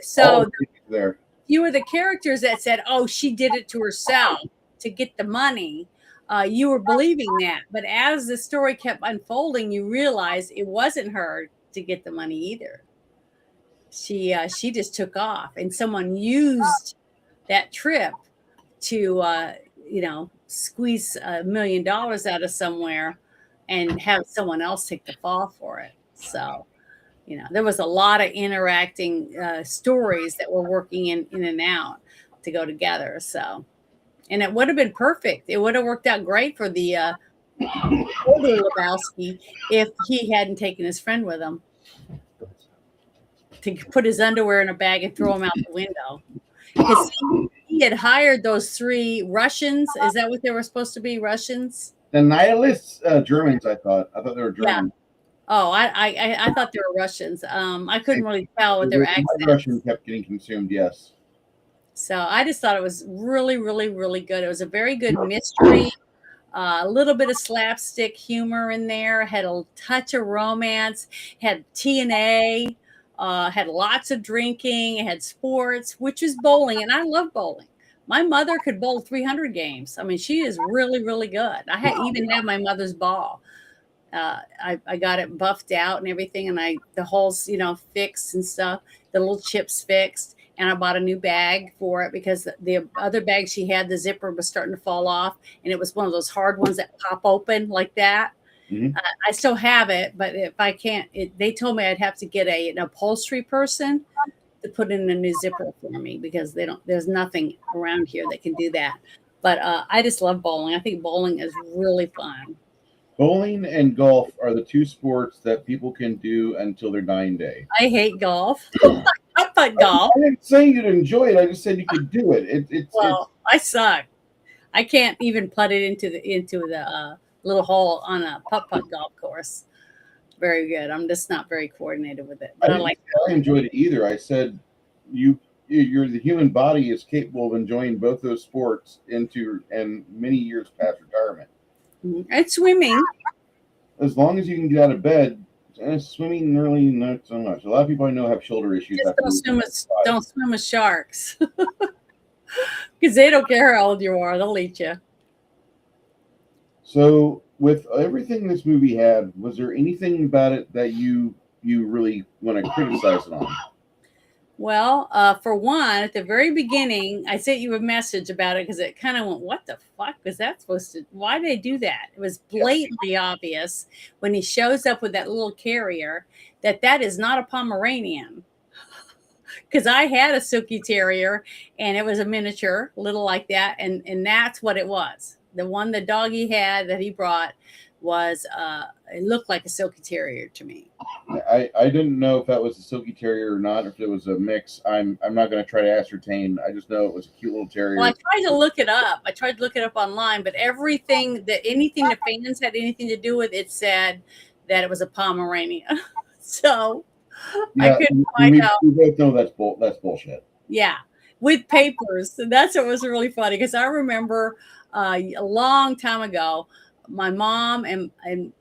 So there. You were the characters that said, oh, she did it to herself to get the money. You were believing that. But as the story kept unfolding, you realized it wasn't her to get the money either. She just took off, and someone used that trip to, squeeze $1 million out of somewhere and have someone else take the fall for it. So, you know, there was a lot of interacting stories that were working in and out to go together. So, and it would have been perfect. It would have worked out great for the older Lebowski if he hadn't taken his friend with him to put his underwear in a bag and throw him out the window. Because he had hired those 3 Russians. Is that what they were supposed to be, Russians? The nihilists, Germans, I thought they were German. Yeah. Oh, I thought they were Russians. I couldn't really tell with their accents. Russian kept getting consumed, yes. So I just thought it was really, really, really good. It was a very good mystery, a little bit of slapstick humor in there, had a touch of romance, had TNA, had lots of drinking, it had sports, which is bowling, and I love bowling. My mother could bowl 300 games. I mean, she is really, really good. I even have my mother's ball. I got it buffed out and everything, and the holes, fixed and stuff, the little chips fixed, and I bought a new bag for it because the other bag she had, the zipper was starting to fall off, and it was one of those hard ones that pop open like that. Mhm. I still have it, but if I can't, they told me I'd have to get an upholstery person to put in a new zipper for me because there's nothing around here that can do that. But I just love bowling. I think bowling is really fun. Bowling and golf are the two sports that people can do until their dying day. I hate golf. I put golf. I didn't say you'd enjoy it. I just said you could do it. It's I suck. I can't even putt it into the little hole on a putt golf course. Very good. I'm just not very coordinated with it. But I like. I enjoyed it either. I said the human body is capable of enjoying both those sports and many years past retirement. And swimming. As long as you can get out of bed. Swimming really not so much. A lot of people I know have shoulder issues. Just don't swim with sharks. Because they don't care how old you are. They'll eat you. So with everything this movie had, was there anything about it that you really want to criticize it on? Well, for one, at the very beginning, I sent you a message about it because it kind of went, what the fuck was that supposed to, why did they do that? It was blatantly obvious when he shows up with that little carrier that is not a Pomeranian. Because I had a Silky Terrier and it was a miniature, little like that. And that's what it was. The doggy had that he brought was, it looked like a Silky Terrier to me. I didn't know if that was a Silky Terrier or not, if it was a mix. I'm not going to try to ascertain. I just know it was a cute little terrier. Well, I tried to look it up. I tried to look it up online, but anything the fans had anything to do with, it said that it was a Pomeranian. So yeah, I couldn't find out. We both know that's bullshit. Yeah, with papers. And that's what was really funny because I remember a long time ago, my mom and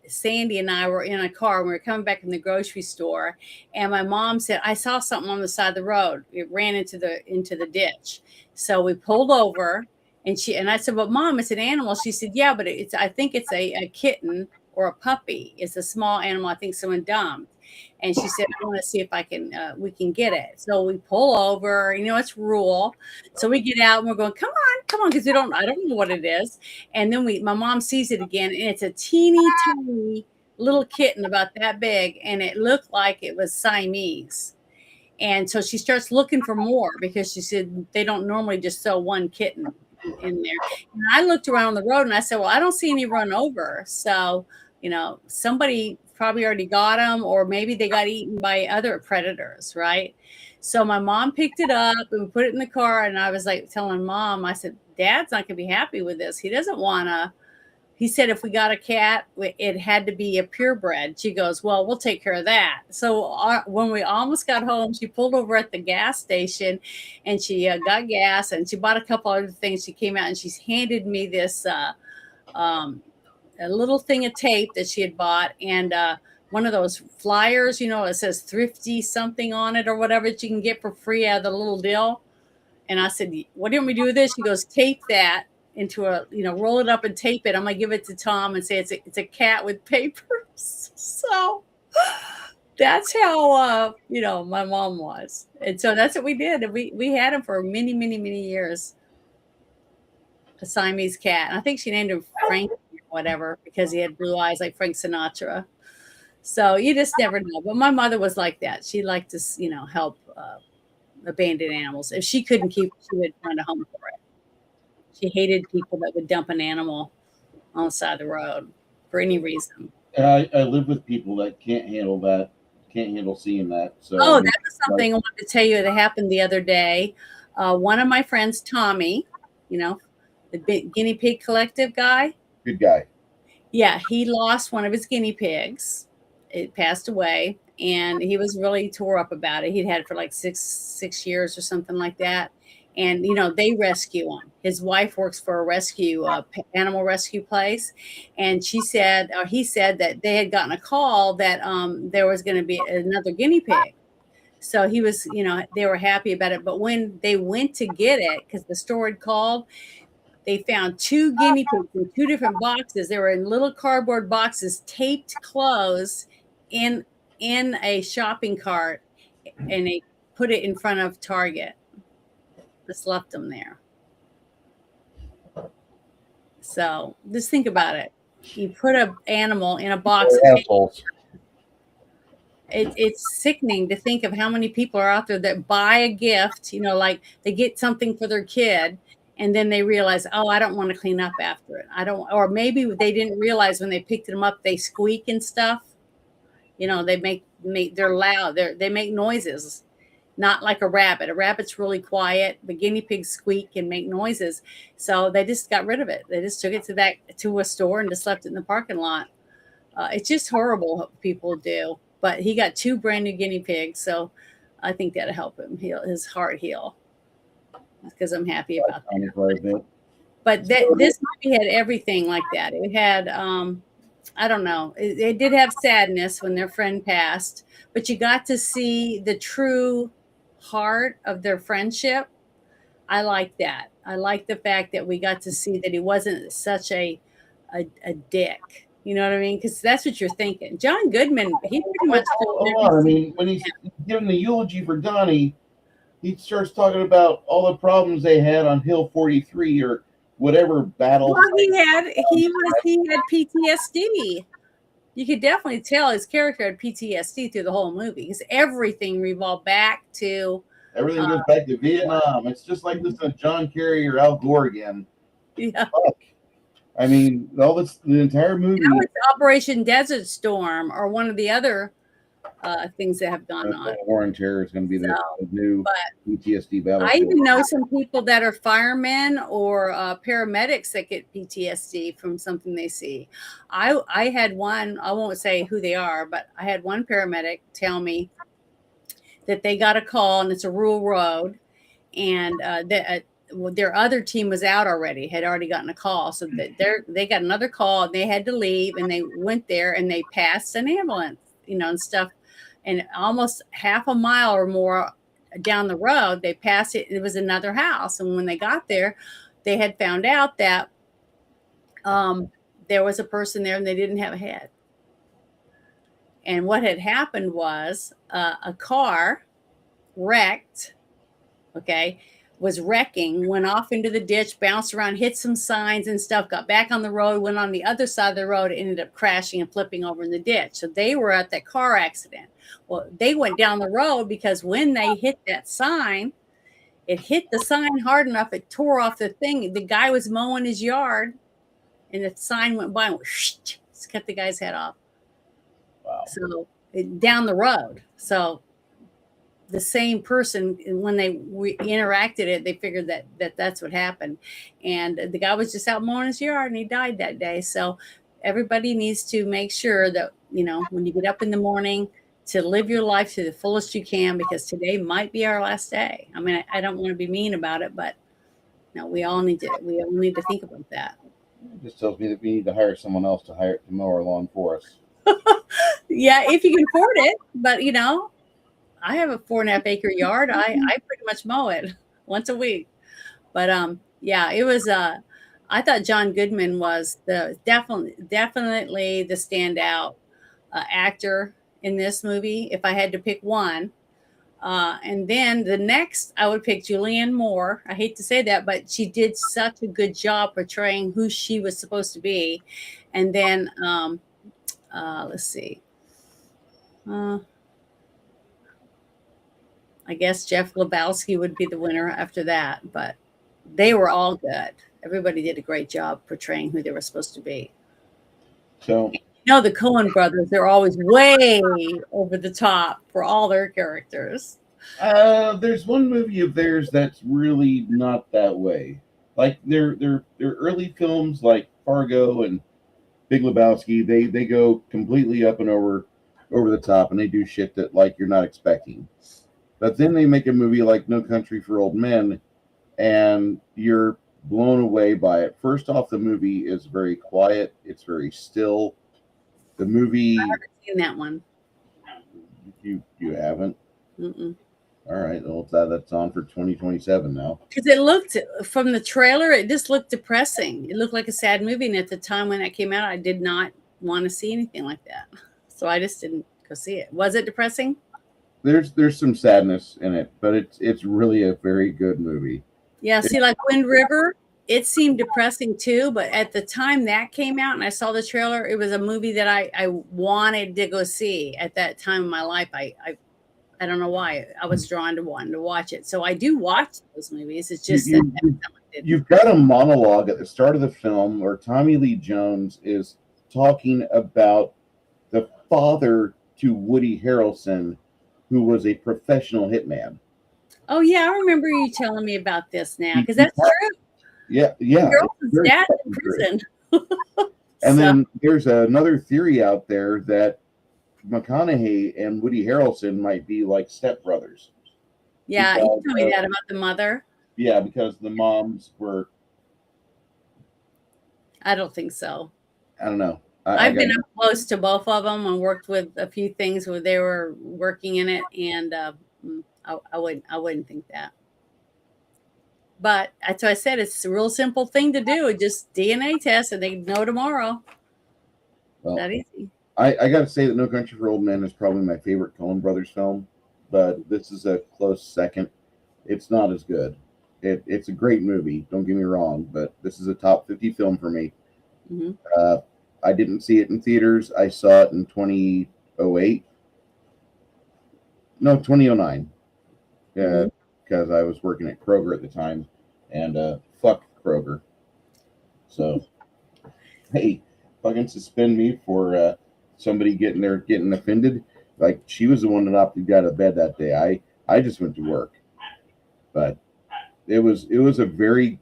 Sandy and I were in a car. We were coming back from the grocery store, and my mom said, "I saw something on the side of the road. It ran into the ditch." So we pulled over, and I said, "But Mom, it's an animal." She said, "Yeah, but I think it's a kitten or a puppy. It's a small animal. I think someone dumped." And she said, "I want to see if we can get it." So we pull over, it's rural. So we get out and we're going, come on, because I don't know what it is. And then my mom sees it again, and it's a teeny tiny little kitten about that big. And it looked like it was Siamese. And so she starts looking for more because she said they don't normally just sell one kitten in there. And I looked around the road and I said, well, I don't see any run over. So, somebody probably already got them, or maybe they got eaten by other predators, right? So my mom picked it up and we put it in the car, and I was like telling Mom, I said, Dad's not gonna be happy with this. He doesn't wanna. He said if we got a cat, it had to be a purebred. She goes, well, we'll take care of that. So when we almost got home, she pulled over at the gas station, and she got gas, and she bought a couple other things. She came out and she's handed me this a little thing of tape that she had bought, and one of those flyers, it says thrifty something on it or whatever that you can get for free out of the little deal. And I said, what didn't we do with this? She goes, tape that into roll it up and tape it. I'm going to give it to Tom and say it's a cat with papers. So that's how, my mom was. And so that's what we did. And we had him for many, many, many years. A Siamese cat. And I think she named him Frank, whatever, because he had blue eyes like Frank Sinatra. So you just never know. But my mother was like that. She liked to, help abandoned animals. If she couldn't keep it, she would find a home for it. She hated people that would dump an animal on the side of the road for any reason. I live with people that can't handle seeing that. So that was something I wanted to tell you that happened the other day. One of my friends, Tommy, the guinea pig collective guy. Good guy. Yeah, he lost one of his guinea pigs. It passed away, and he was really tore up about it. He'd had it for like six years or something like that. And, they rescue him. His wife works for a animal rescue place. And he said that they had gotten a call that there was going to be another guinea pig. So he was, they were happy about it. But when they went to get it, because the store had called, they found 2 guinea pigs in 2 different boxes. They were in little cardboard boxes, taped closed in a shopping cart, and they put it in front of Target. Just left them there. So just think about it. You put an animal in a box. Assholes. It's sickening to think of how many people are out there that buy a gift, like they get something for their kid, and then they realize, oh, I don't want to clean up after it. I don't, or maybe they didn't realize when they picked them up, they squeak and stuff. They make they're loud. They make noises, not like a rabbit. A rabbit's really quiet, but guinea pigs squeak and make noises. So they just got rid of it. They just took it to a store and just left it in the parking lot. It's just horrible what people do. But he got 2 brand new guinea pigs, so I think that'll help him heal his heart heal. Because I'm happy about that. But this movie had everything like that. It had, I don't know, it did have sadness when their friend passed, but you got to see the true heart of their friendship. I like that. I like the fact that we got to see that he wasn't such a dick. You know what I mean? Because that's what you're thinking. John Goodman, he pretty much. I mean, when he's giving the eulogy for Donny, he starts talking about all the problems they had on Hill 43 or whatever battle. Well, he had PTSD. You could definitely tell his character had PTSD through the whole movie because everything revolved back to. Everything goes back to Vietnam. It's just like listening to John Kerry or Al Gore again. Yeah. Fuck. I mean, the entire movie. Now it's Operation Desert Storm or one of the other things that have gone on. War on Terror is going to be the new PTSD battle. I even know some people that are firemen or paramedics that get PTSD from something they see. I had one, I won't say who they are, but I had one paramedic tell me that they got a call, and it's a rural road, and their other team was out already, had already gotten a call. So they got another call, and they had to leave, and they went there, and they passed an ambulance, and stuff. And almost half a mile or more down the road, they passed it. It was another house. And when they got there, they had found out that there was a person there and they didn't have a head. And what had happened was a car wrecked, was wrecking, went off into the ditch, bounced around, hit some signs and stuff, got back on the road, went on the other side of the road, ended up crashing and flipping over in the ditch. So they were at that car accident. Well, they went down the road because when they hit that sign, it hit the sign hard enough, it tore off the thing. The guy was mowing his yard, and the sign went by and cut the guy's head off. Wow. So down the road. So the same person, when they interacted it, they figured that that's what happened. And the guy was just out mowing his yard and he died that day. So everybody needs to make sure that, when you get up in the morning, to live your life to the fullest you can, because today might be our last day. I mean, I don't want to be mean about it, but we all need to think about that. It just tells me that we need to hire someone else to mow our lawn for us. Yeah, if you can afford it. But I have a 4.5 acre yard. I pretty much mow it once a week. But it was. I thought John Goodman was definitely the standout actor in this movie. If I had to pick one, and then the next, I would pick Julianne Moore. I hate to say that, but she did such a good job portraying who she was supposed to be. And then let's see. I guess Jeff Lebowski would be the winner after that, but they were all good. Everybody did a great job portraying who they were supposed to be. So, the Coen brothers, they're always way over the top for all their characters. There's one movie of theirs that's really not that way. Like their early films, like Fargo and Big Lebowski, they go completely up and over the top, and they do shit that you're not expecting. But then they make a movie like No Country for Old Men, and you're blown away by it. First off, the movie is very quiet. It's very still. The movie. I haven't seen that one. You haven't? Mm-mm. All right. Well, that's on for 2027 now. Because it looked, from the trailer, it just looked depressing. It looked like a sad movie. And at the time when that came out, I did not want to see anything like that. So I just didn't go see it. Was it depressing? There's some sadness in it, but it's really a very good movie. Yeah. See, like Wind River, it seemed depressing too. But at the time that came out and I saw the trailer, it was a movie that I wanted to go see at that time in my life. I don't know why I was drawn to wanting to watch it. So I do watch those movies. It's just You've got a monologue at the start of the film where Tommy Lee Jones is talking about the father to Woody Harrelson, who was a professional hitman. Oh yeah, I remember you telling me about this now because that's true. Yeah. Harrelson's dad in prison. And then there's another theory out there that McConaughey and Woody Harrelson might be like stepbrothers. Yeah, because, you told me that about the mother. Yeah, because the moms were. I don't think so. I don't know. I've been up close to both of them and worked with a few things where they were working in it, and I wouldn't think that. But that's why I said it's a real simple thing to do. Just DNA test, and they know tomorrow. Well, that easy. I got to say that No Country for Old Men is probably my favorite Coen Brothers film, but this is a close second. It's not as good. It's a great movie, don't get me wrong, but this is a top 50 film for me. Mm-hmm. I didn't see it in theaters. I saw it in 2008. No, 2009. Yeah, because I was working at Kroger at the time, and fuck Kroger. So, hey, fucking suspend me for somebody getting offended. Like, she was the one that opted out of bed that day. I just went to work, but it was a very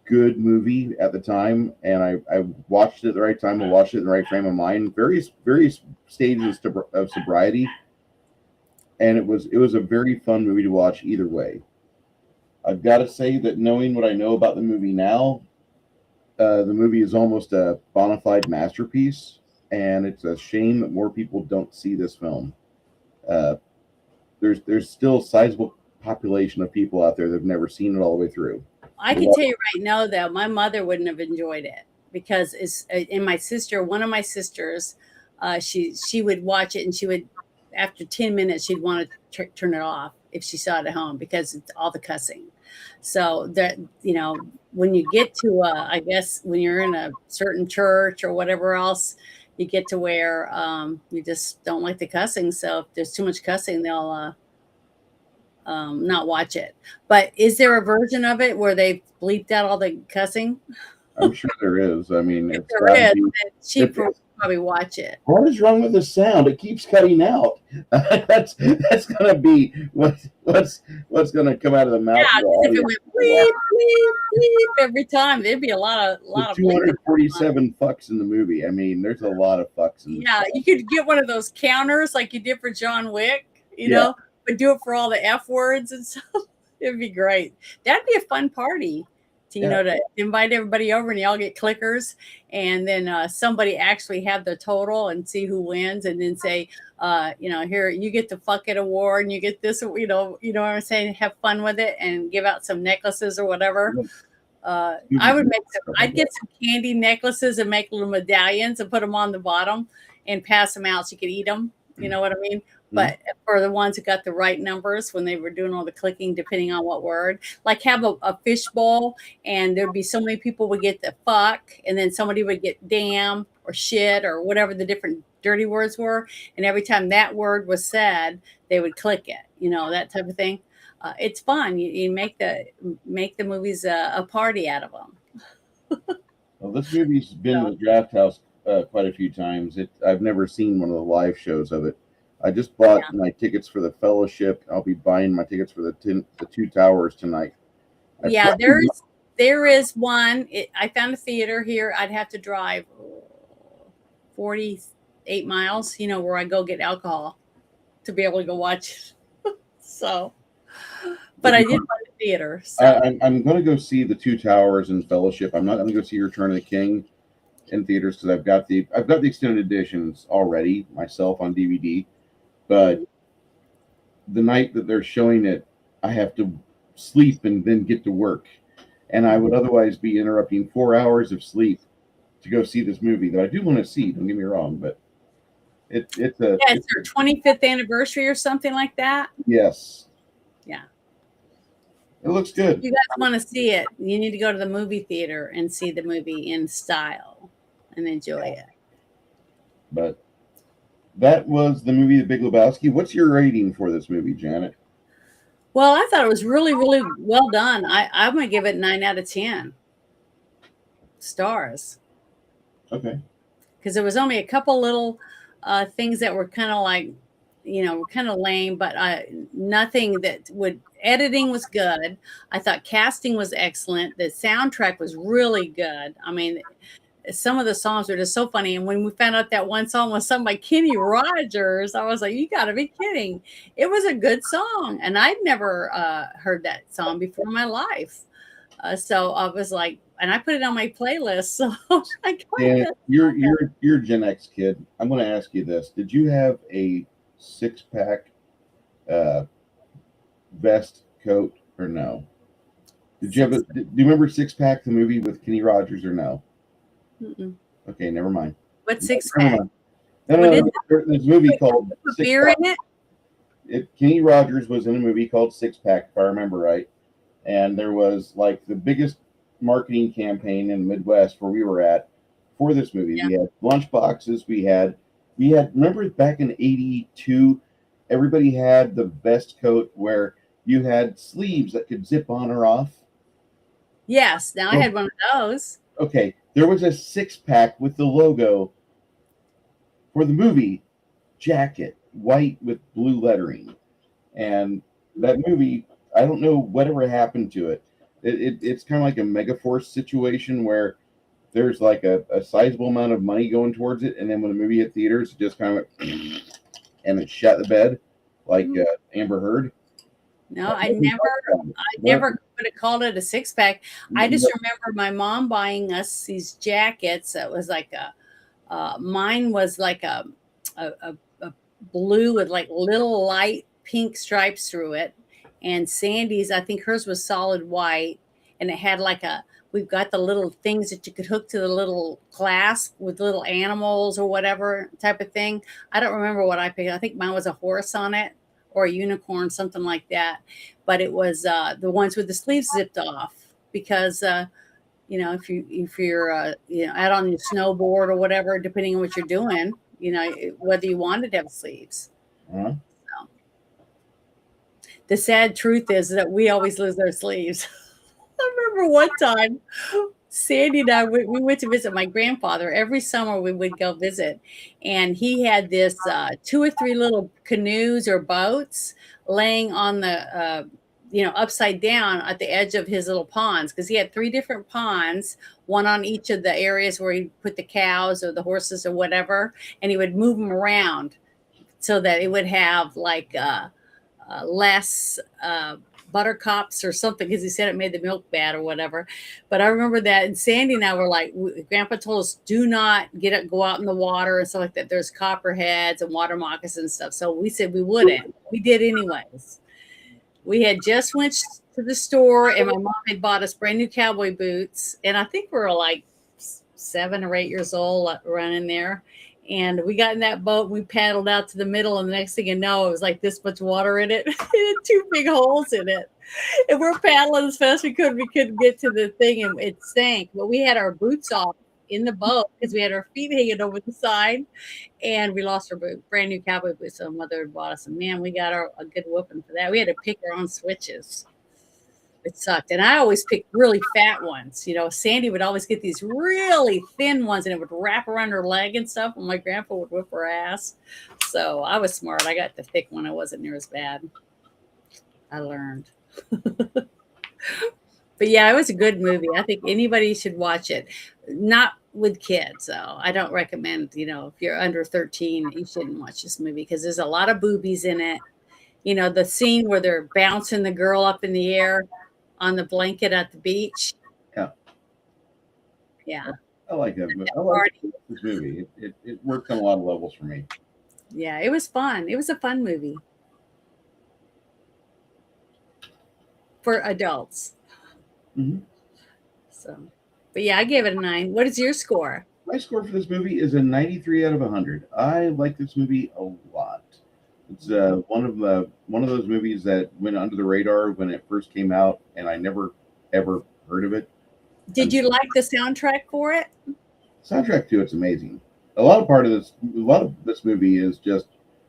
good movie at the time, and I watched it at the right time. I watched it in the right frame of mind. Various stages of sobriety, and it was a very fun movie to watch either way. I've got to say that knowing what I know about the movie now, the movie is almost a bona fide masterpiece, and it's a shame that more people don't see this film. There's still a sizable population of people out there that have never seen it all the way through. I can tell you right now that my mother wouldn't have enjoyed it because one of my sisters, she would watch it and she would, after 10 minutes, she'd want to turn it off if she saw it at home because it's all the cussing. So that, when you get to, I guess when you're in a certain church or whatever else, you get to where you just don't like the cussing. So if there's too much cussing, they'll not watch it. But is there a version of it where they bleeped out all the cussing? I'm sure there is. I mean, if there is, then she probably watch it. What is wrong with the sound? It keeps cutting out. that's gonna be what's gonna come out of the mouth. Yeah, if it went bleep, bleep, bleep every time, there'd be a lot of 247 fucks in the movie. I mean, there's a lot of fucks in. Yeah, you could get one of those counters like you did for John Wick, you know. But do it for all the F words and stuff. It'd be great. That'd be a fun party to, to invite everybody over and y'all get clickers and then somebody actually have the total and see who wins and then say, here, you get the fuck it award and you get this, you know what I'm saying? Have fun with it and give out some necklaces or whatever. I'd get some candy necklaces and make little medallions and put them on the bottom and pass them out so you could eat them. You know what I mean? But for the ones who got the right numbers when they were doing all the clicking, depending on what word, like have a fishbowl and there'd be so many people would get the fuck and then somebody would get damn or shit or whatever the different dirty words were. And every time that word was said, they would click it, that type of thing. It's fun. You make the movies a party out of them. Well, this movie's been in the Draft House quite a few times. I've never seen one of the live shows of it. I just bought my tickets for the Fellowship. I'll be buying my tickets for the Two Towers tonight. There is one. I found a theater here. I'd have to drive 48 miles, where I go get alcohol to be able to go watch. So, but I did find a theater. So. I'm going to go see the Two Towers and Fellowship. I'm not going to go see Return of the King in theaters because I've got the extended editions already myself on DVD. But the night that they're showing it, I have to sleep and then get to work. And I would otherwise be interrupting 4 hours of sleep to go see this movie that I do want to see. Don't get me wrong, but it's a Yeah, it's their 25th anniversary or something like that. yes. Yeah. It looks If good. you guys want to see it, you need to go to the movie theater and see the movie in style and enjoy it. But that was the movie The Big Lebowski. What's your rating for this movie, Janet? Well, I thought it was really, really well done. I'm going to give it 9 out of 10 stars. Okay. Because there was only a couple little things that were kind of like, kind of lame, but nothing that would. Editing was good. I thought casting was excellent. The soundtrack was really good. I mean, some of the songs were just so funny. And when we found out that one song was sung by Kenny Rogers, I was like, you got to be kidding. It was a good song. And I'd never heard that song before in my life. So I was like, and I put it on my playlist. So I And you're a Gen X kid. I'm going to ask you this: did you have a 6-pack vest coat or no? Did you have a? Do you remember 6-pack, the movie with Kenny Rogers, or no? Mm-mm. Okay, never mind. What 6-pack? Never mind. No. There's a movie called Put beer in it? Kenny Rogers was in a movie called 6-Pack, if I remember right. And there was like the biggest marketing campaign in the Midwest where we were at for this movie. Yeah. We had lunch boxes. We had remember back in '82, everybody had the vest coat where you had sleeves that could zip on or off. Yes. Now I had one of those. Okay, there was a 6-pack with the logo for the movie jacket, white with blue lettering. And that movie, I don't know whatever happened to it. It's kind of like a Megaforce situation where there's like a sizable amount of money going towards it, and then when the movie hit theaters, it just kind of went and it shut the bed like Amber Heard. No, I never would have called it a 6-pack. I just remember my mom buying us these jackets. It was like mine was like a blue with like little light pink stripes through it. And Sandy's, I think hers was solid white, and it had like we've got the little things that you could hook to the little clasp with little animals or whatever type of thing. I don't remember what I picked. I think mine was a horse on it or a unicorn, something like that. But it was the ones with the sleeves zipped off because, if you're out on your snowboard or whatever, depending on what you're doing, whether you wanted to have sleeves. Uh-huh. The sad truth is that we always lose our sleeves. I remember one time, Sandy and I, we went to visit my grandfather. Every summer we would go visit. And he had this 2 or 3 little canoes or boats laying on the, upside down at the edge of his little ponds. Because he had 3 different ponds, one on each of the areas where he put the cows or the horses or whatever. And he would move them around so that it would have like less buttercups or something, because he said it made the milk bad or whatever. But I remember that, and Sandy and I were like, Grandpa told us do not go out in the water and stuff like that. There's copperheads and water moccasins and stuff. So we said we wouldn't. We did anyways. We had just went to the store, and my mom had bought us brand new cowboy boots, and I think we were like 7 or 8 years old running there. And we got in that boat, we paddled out to the middle, and the next thing you know, it was like this much water in it. It had 2 big holes in it. And we're paddling as fast as we could. We couldn't get to the thing, and it sank. But we had our boots off in the boat because we had our feet hanging over the side, and we lost our brand new cowboy boots. So mother had bought us, and man, we got a good whooping for that. We had to pick our own switches. It sucked. And I always picked really fat ones. Sandy would always get these really thin ones, and it would wrap around her leg and stuff. And my grandpa would whip her ass. So I was smart. I got the thick one. It wasn't near as bad. I learned. But yeah, it was a good movie. I think anybody should watch it. Not with kids, though. I don't recommend, if you're under 13, you shouldn't watch this movie because there's a lot of boobies in it. The scene where they're bouncing the girl up in the air on the blanket at the beach. Yeah. I like that movie. I like this movie. It worked on a lot of levels for me. Yeah, it was fun. It was a fun movie. for adults. Mhm. So, but yeah, I gave it a 9. What is your score? My score for this movie is a 93 out of 100. I like this movie a lot. It's one of those movies that went under the radar when it first came out, and I never ever heard of it. Did you like the soundtrack for it? Soundtrack to it's amazing. A lot of this movie is just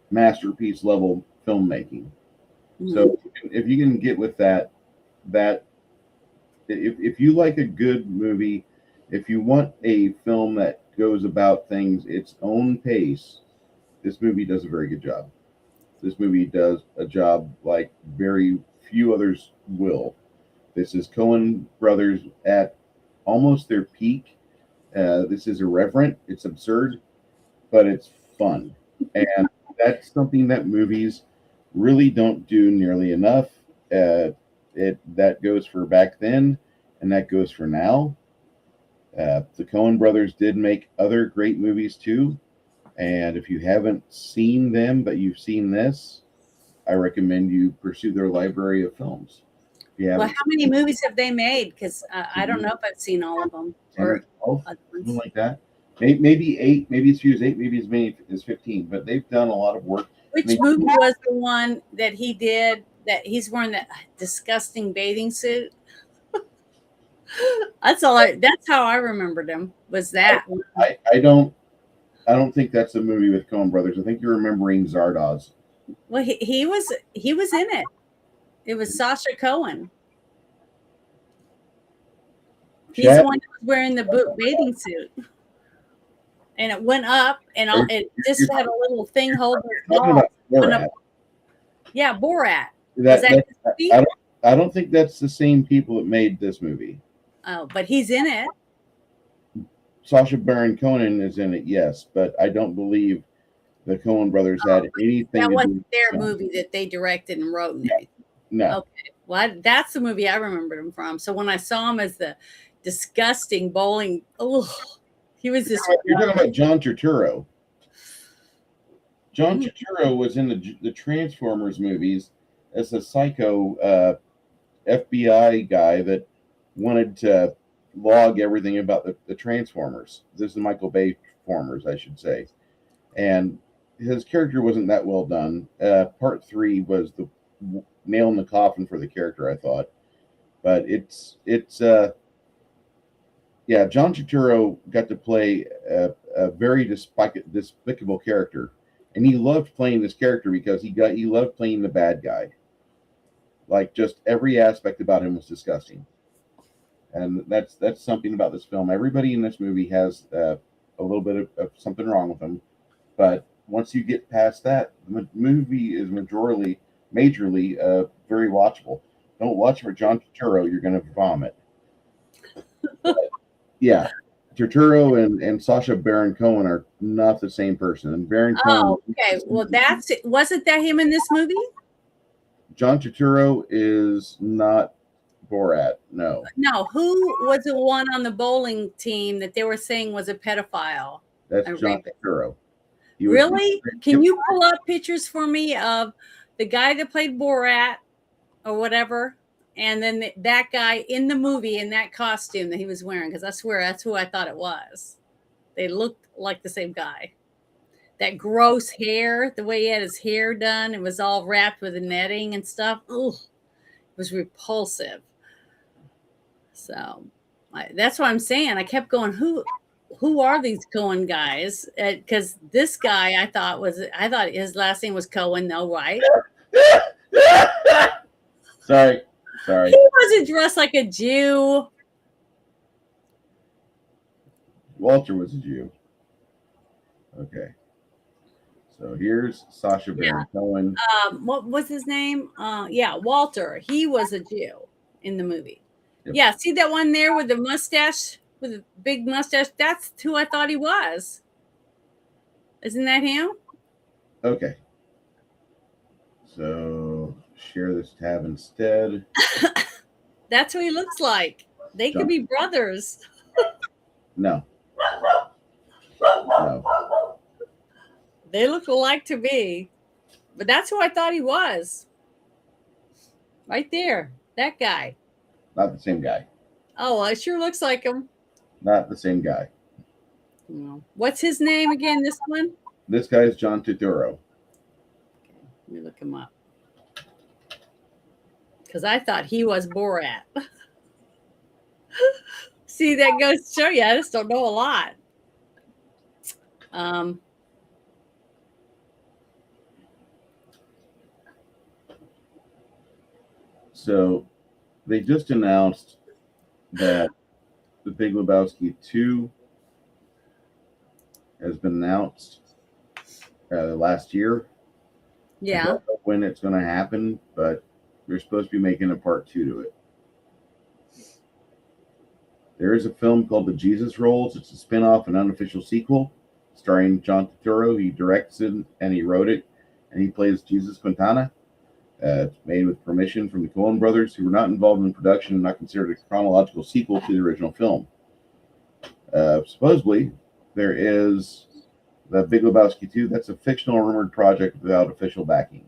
masterpiece level filmmaking. Mhm. So if you can get with that if you like a good movie, if you want a film that goes about things its own pace, this movie does a very good job. This movie does a job like very few others will. This is Coen brothers at almost their peak. This is irreverent, it's absurd, but it's fun. And that's something that movies really don't do nearly enough. That goes for back then, and that goes for now. The Coen brothers did make other great movies too, and if you haven't seen them but you've seen this, I recommend you pursue their library of films. Well, how many movies have they made? Because I don't know if I've seen all of them. 10 or 12, other something ones. like that. Maybe 8, maybe as few as 8, maybe as many as 15. But they've done a lot of work. Which movie was the one that he did that he's wearing that disgusting bathing suit? That's how I remembered him, was that one. I don't think that's a movie with Coen brothers. I think you're remembering Zardoz. Well, he was in it. It was Sacha Cohen. He's the one that was wearing the bathing suit. And it went up, and it just had a little thing holding his balls. Borat. Yeah, Borat. I don't think that's the same people that made this movie. Oh, but he's in it. Sacha Baron Cohen is in it, yes, but I don't believe the Coen brothers had anything. That to wasn't do their movie that they directed and wrote. And everything. No. Okay. Well, that's the movie I remembered him from. So when I saw him as the disgusting bowling, he was this. You're talking about John Turturro. John Turturro was in the Transformers movies as a psycho FBI guy that wanted to log everything about the Transformers. This is Michael Bay Transformers, I should say. And his character wasn't that well done. Part 3 was the nail in the coffin for the character, I thought. But John Turturro got to play a very despicable character, and he loved playing this character because he loved playing the bad guy. Like, just every aspect about him was disgusting, and that's something about this film. Everybody in this movie has a little bit of something wrong with them, but once you get past that, the movie is majorly very watchable. Don't watch for John Turturro; you're going to vomit. Yeah, Turturro and Sacha Baron Cohen are not the same person. And Baron Cohen. Oh, okay. Well, wasn't that him in this movie? John Turturro is not Borat. No. No. Who was the one on the bowling team that they were saying was a pedophile? That's John Turturro. Really? Can you pull up pictures for me of the guy that played Borat or whatever? And then that guy in the movie in that costume that he was wearing, because I swear that's who I thought it was. They looked like the same guy. That gross hair, the way he had his hair done, it was all wrapped with the netting and stuff. Ugh, it was repulsive. So that's what I'm saying. I kept going, who are these Cohen guys? Because this guy, I thought his last name was Cohen, though, right? Sorry. He wasn't dressed like a Jew. Walter was a Jew. Okay. So here's Sacha Baron Cohen. What was his name? Walter. He was a Jew in the movie. Yep. Yeah, see that one there with the mustache, with a big mustache? That's who I thought he was. Isn't that him? Okay. So share this tab instead. That's who he looks like. They could be brothers. No. They look alike to me. But that's who I thought he was. Right there. That guy. Not the same guy. Oh, well, it sure looks like him. Not the same guy. No. What's his name again, this one? This guy is John Turturro. Let me look him up. Because I thought he was Borat. See, that goes to show you. I just don't know a lot. So they just announced that the Big Lebowski 2 has been announced last year. I Yeah. don't know when it's going to happen, but they're supposed to be making a part 2 to it. There is a film called The Jesus Rolls. It's a spin-off and unofficial sequel starring John Turturro. He directs it and he wrote it, and he plays Jesus Quintana. It's made with permission from the Coen brothers, who were not involved in production and not considered a chronological sequel to the original film. Supposedly, there is the Big Lebowski 2. That's a fictional rumored project without official backing.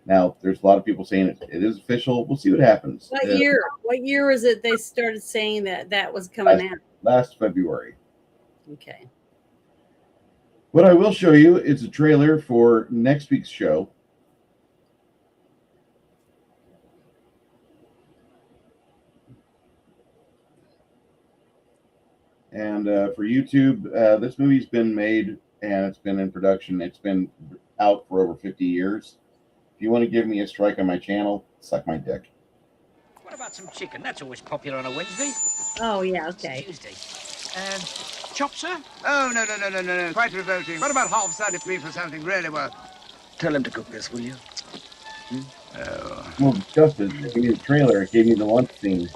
Now, there's a lot of people saying it is official. We'll see what happens. What year? What year was it they started saying that was coming out? Last February. Okay. What I will show you is a trailer for next week's show. And for YouTube, this movie's been made and it's been in production. It's been out for over 50 years. If you want to give me a strike on my channel, suck my dick. What about some chicken? That's always popular on a Wednesday. Oh, yeah, okay. Tuesday. Chop, sir? Oh, no. Quite revolting. What about half-sided beef or something really well? Tell him to cook this, will you? Oh. Well, Justice, it gave me the trailer. It gave me the lunch scene.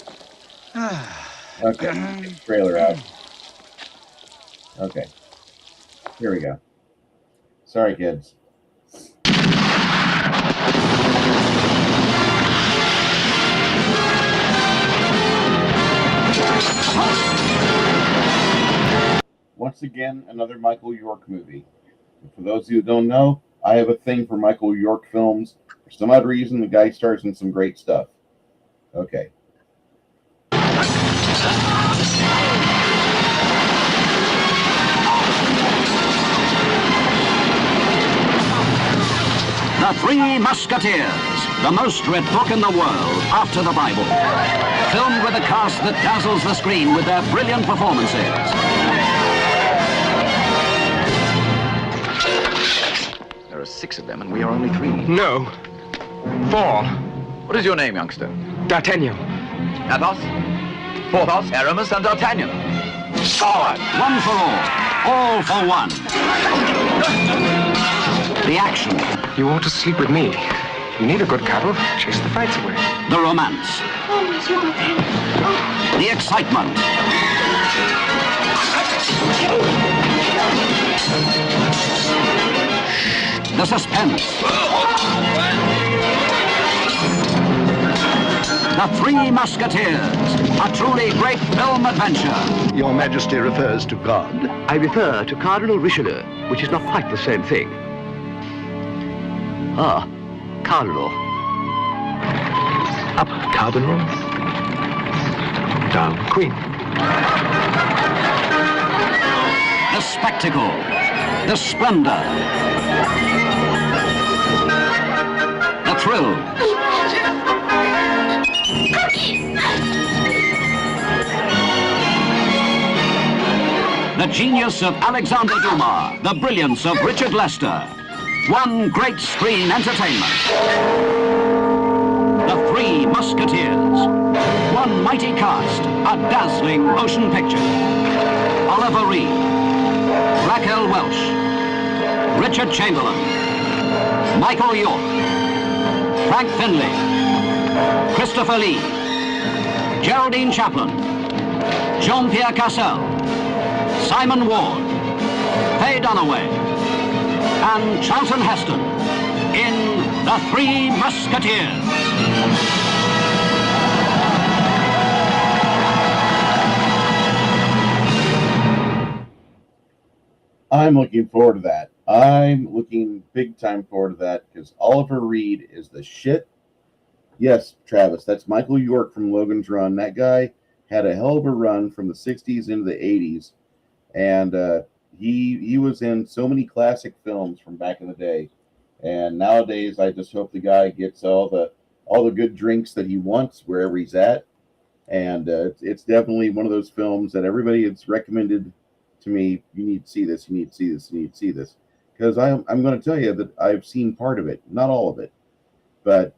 Okay, get the trailer out. Okay. Here we go. Sorry, kids. Once again, another Michael York movie. And for those who don't know, I have a thing for Michael York films. For some odd reason, the guy stars in some great stuff. Okay. The Three Musketeers, the most read book in the world after the Bible. Filmed with a cast that dazzles the screen with their brilliant performances. There are 6 of them, and we are only 3. No. 4. What is your name, youngster? D'Artagnan. Athos? Porthos, Aramis, and D'Artagnan. Forward! One for all for one. The action. You ought to sleep with me. You need a good cuddle. Chase the fights away. The romance. The excitement. The suspense. The Three Musketeers, a truly great film adventure. Your Majesty refers to God? I refer to Cardinal Richelieu, which is not quite the same thing. Ah, Cardinal. Up, Cardinal. Down, Queen. The spectacle. The splendor. The thrills. The genius of Alexander Dumas, the brilliance of Richard Lester. One great screen entertainment. The Three Musketeers. One mighty cast, a dazzling motion picture. Oliver Reed, Raquel Welch, Richard Chamberlain, Michael York, Frank Finlay, Christopher Lee, Geraldine Chaplin, Jean-Pierre Cassel, Simon Ward, Faye Dunaway, and Charlton Heston in The Three Musketeers. I'm looking forward to that. I'm looking big time forward to that because Oliver Reed is the shit. Yes, Travis, that's Michael York from Logan's Run. That guy had a hell of a run from the 60s into the 80s, and he was in so many classic films from back in the day. And nowadays, I just hope the guy gets all the good drinks that he wants wherever he's at. And it's definitely one of those films that everybody has recommended to me. You need to see this. You need to see this. You need to see this. Because I'm going to tell you that I've seen part of it, not all of it, but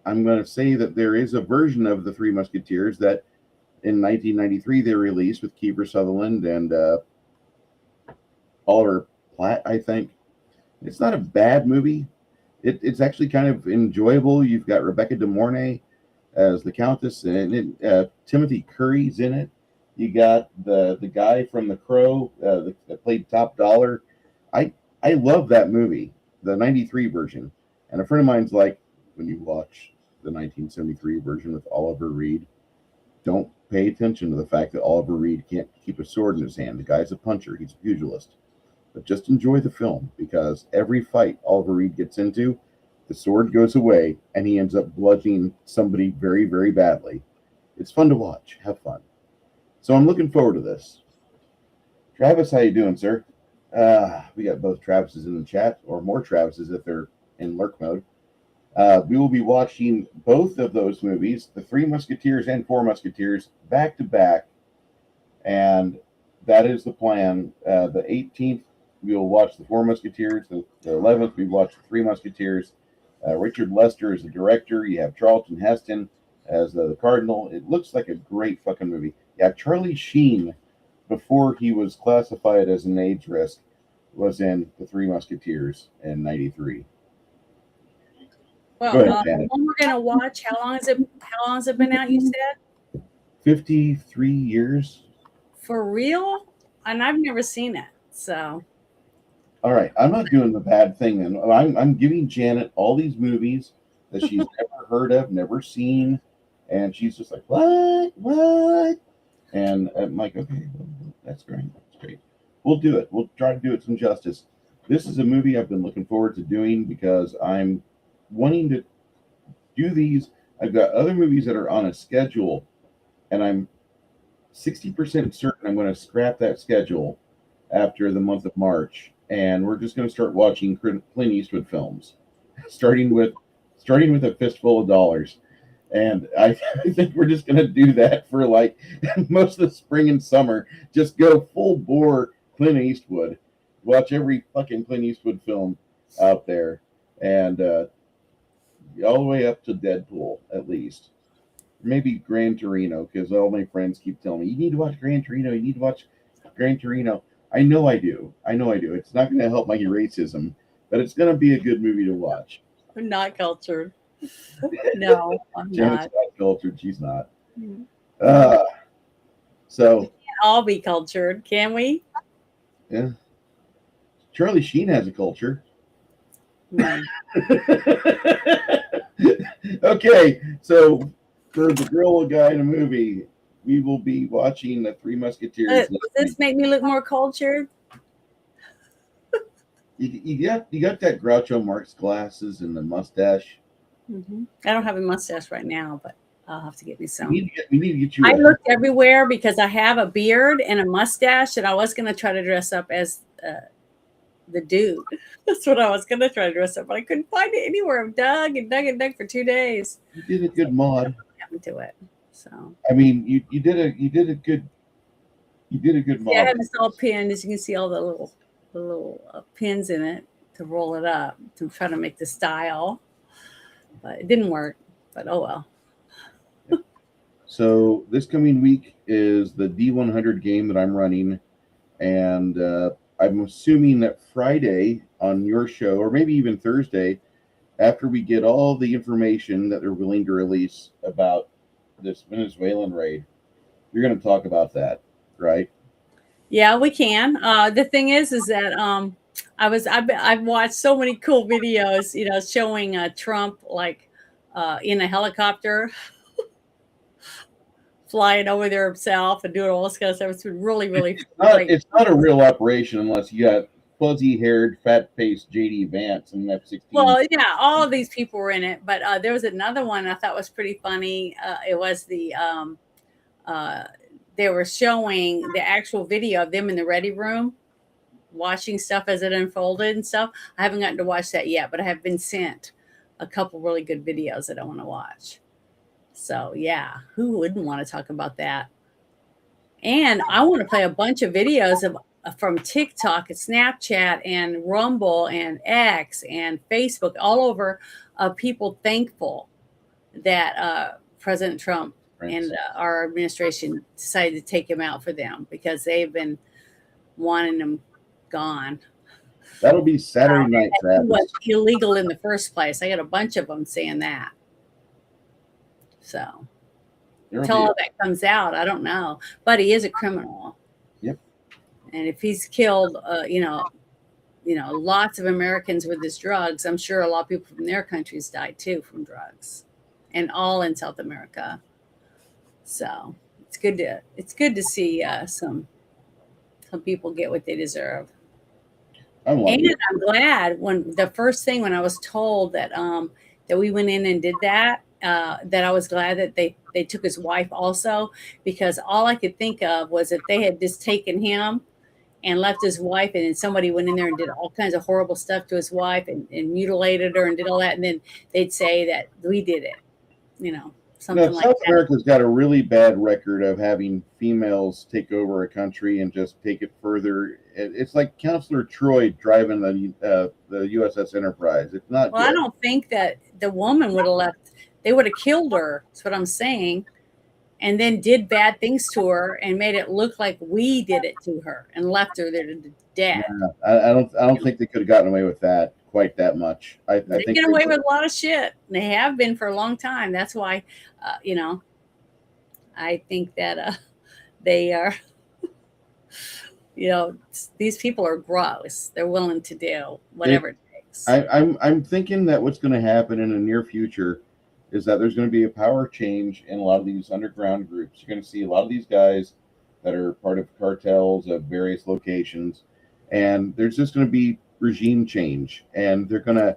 I'm going to say that there is a version of the Three Musketeers that in 1993 they released with Kiefer Sutherland and Oliver Platt, I think. It's not a bad movie. It's actually kind of enjoyable. You've got Rebecca De Mornay as the Countess, and Timothy Curry's in it. You got the guy from The Crow that played Top Dollar. I love that movie, the 93 version. And a friend of mine's like, when you watch the 1973 version with Oliver Reed, don't pay attention to the fact that Oliver Reed can't keep a sword in his hand. The guy's a puncher. He's a pugilist. But just enjoy the film, because every fight Oliver Reed gets into, the sword goes away and he ends up bludgeoning somebody very, very badly. It's fun to watch. Have fun. So I'm looking forward to this. Travis, how you doing, sir? We got both Travises in the chat, or more Travises if they're in lurk mode. We will be watching both of those movies, The Three Musketeers and Four Musketeers, back to back. And that is the plan. The 18th, we will watch The Four Musketeers. The 11th, we watch The Three Musketeers. Richard Lester is the director. You have Charlton Heston as the Cardinal. It looks like a great fucking movie. Yeah, Charlie Sheen, before he was classified as an AIDS risk, was in The Three Musketeers in 93. Well, the one we're gonna watch, how long has it been out, you said? 53 years. For real? And I've never seen it, so. All right, I'm not doing the bad thing then. I'm giving Janet all these movies that she's never heard of, never seen, and she's just like, what? And I'm like, okay, well, that's great. That's great. We'll do it. We'll try to do it some justice. This is a movie I've been looking forward to doing because I'm wanting to do these. I've got other movies that are on a schedule, and I'm 60% certain I'm going to scrap that schedule after the month of March, and we're just going to start watching Clint Eastwood films, starting with A Fistful of Dollars. And I think we're just going to do that for like most of the spring and summer. Just go full bore Clint Eastwood. Watch every fucking Clint Eastwood film out there. And all the way up to Deadpool, at least. Maybe Gran Torino, because all my friends keep telling me, you need to watch Gran Torino. You need to watch Gran Torino. I know I do. It's not going to help my racism, but it's going to be a good movie to watch. I'm not cultured. No, I'm Janet's not cultured. She's not. Mm-hmm. So we can't all be cultured, can we? Yeah. Charlie Sheen has a culture. Mm. Okay, so for the girl guy in a movie, we will be watching The Three Musketeers. Does this make me look more cultured? You got that Groucho Marx glasses and the mustache. Mm-hmm. I don't have a mustache right now, but I'll have to get me some. We need to get you. I looked everywhere because I have a beard and a mustache, and I was going to try to dress up as the dude. That's what I was going to try to dress up, but I couldn't find it anywhere. I've dug and dug and dug for 2 days. You did a good mod. Happened to it. So I mean, you did a good mod. Yeah, I have this all pinned, as you can see, all the little pins in it to roll it up to try to make the style, but it didn't work. But oh well. So this coming week is the D100 game that I'm running, and I'm assuming that Friday on your show, or maybe even Thursday, after we get all the information that they're willing to release about this Venezuelan raid, you're going to talk about that, right? Yeah, we can. The thing is that I've watched so many cool videos, showing Trump like in a helicopter flying over there himself and doing all this kind of stuff. It's been really, really it's not a real operation unless you got fuzzy-haired, fat-faced J.D. Vance in F-16. Well, yeah, all of these people were in it, but there was another one I thought was pretty funny. It was they were showing the actual video of them in the ready room, watching stuff as it unfolded and stuff. I haven't gotten to watch that yet, but I have been sent a couple really good videos that I want to watch. So yeah, who wouldn't want to talk about that? And I want to play a bunch of videos of from TikTok and Snapchat and Rumble and X and Facebook all over of people thankful that President Trump and our administration decided to take him out for them because they've been wanting him gone. That'll be Saturday night. It was illegal in the first place. I got a bunch of them saying that. So until all that comes out, I don't know. But he is a criminal. Yep. And if he's killed, lots of Americans with his drugs, I'm sure a lot of people from their countries died too from drugs, and all in South America. So it's good to see some people get what they deserve. And I'm glad when I was told that that we went in and did that, that I was glad that they took his wife also, because all I could think of was that they had just taken him and left his wife, and then somebody went in there and did all kinds of horrible stuff to his wife and mutilated her and did all that, and then they'd say that we did it, something like South that. America's got a really bad record of having females take over a country and just take it further. It's like Counselor Troy driving the USS Enterprise. It's not. Well, good. I don't think that the woman would have left. They would have killed her. That's what I'm saying. And then did bad things to her and made it look like we did it to her and left her there to death. Yeah, I don't think they could have gotten away with that quite that much. I They think get away with a lot of shit. They have been for a long time. That's why, I think that they are, these people are gross. They're willing to do whatever it takes. I'm thinking that what's going to happen in the near future is that there's going to be a power change in a lot of these underground groups. You're going to see a lot of these guys that are part of cartels of various locations, and there's just going to be regime change, and they're going to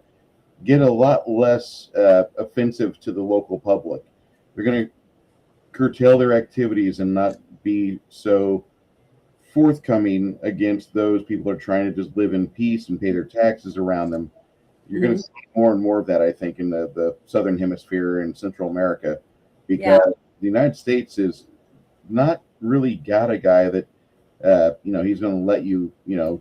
get a lot less offensive to the local public. They're going to curtail their activities and not be so forthcoming against those people who are trying to just live in peace and pay their taxes around them. You're going to see more and more of that, I think, in the Southern Hemisphere and Central America, because the United States is not really got a guy that, he's going to let you,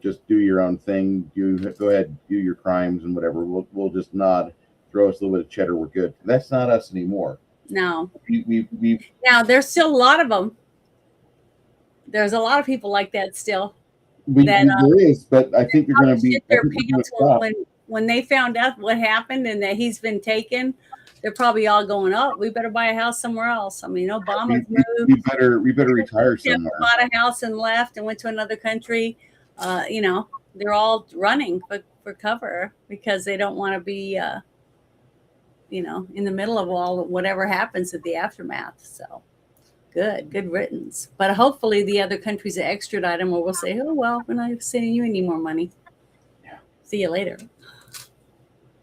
just do your own thing. You go ahead, do your crimes and whatever. We'll just nod, throw us a little bit of cheddar. We're good. That's not us anymore. No. We now, there's still a lot of them. There's a lot of people like that still. There is, but I think they're going to be. Their pants when they found out what happened and that he's been taken, they're probably all going, "Oh, we better buy a house somewhere else." I mean, Obama's moved. We better retire somewhere. Bought a house and left and went to another country. They're all running for cover because they don't want to be, in the middle of all whatever happens at the aftermath. So. Good riddance. But hopefully the other countries that extradite them will say, "Oh, well, we're not sending you any more money." Yeah. See you later.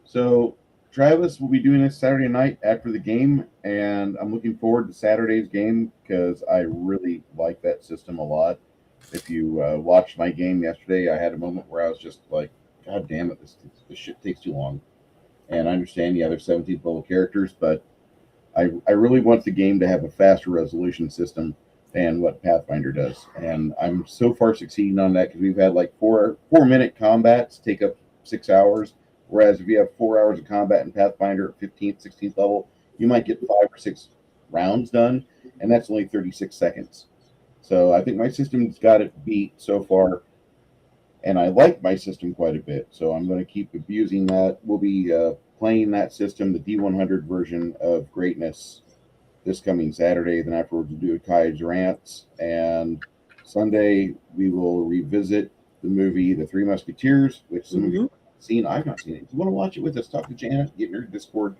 So Travis will be doing this Saturday night after the game, and I'm looking forward to Saturday's game because I really like that system a lot. If you watched my game yesterday, I had a moment where I was just like, God damn it, this shit takes too long. And I understand, there's 17 level characters, but I really want the game to have a faster resolution system than what Pathfinder does. And I'm so far succeeding on that because we've had like 4-minute combats take up 6 hours. Whereas if you have 4 hours of combat in Pathfinder at 15th, 16th level, you might get 5 or 6 rounds done, and that's only 36 seconds. So I think my system's got it beat so far, and I like my system quite a bit. So I'm going to keep abusing that. We'll be playing that system, the D100 version of Greatness, this coming Saturday. Then afterwards we'll do Kai's Rants, and Sunday we will revisit the movie The Three Musketeers, which some of you have seen. I've not seen it. If you want to watch it with us, talk to Janet, get in your Discord,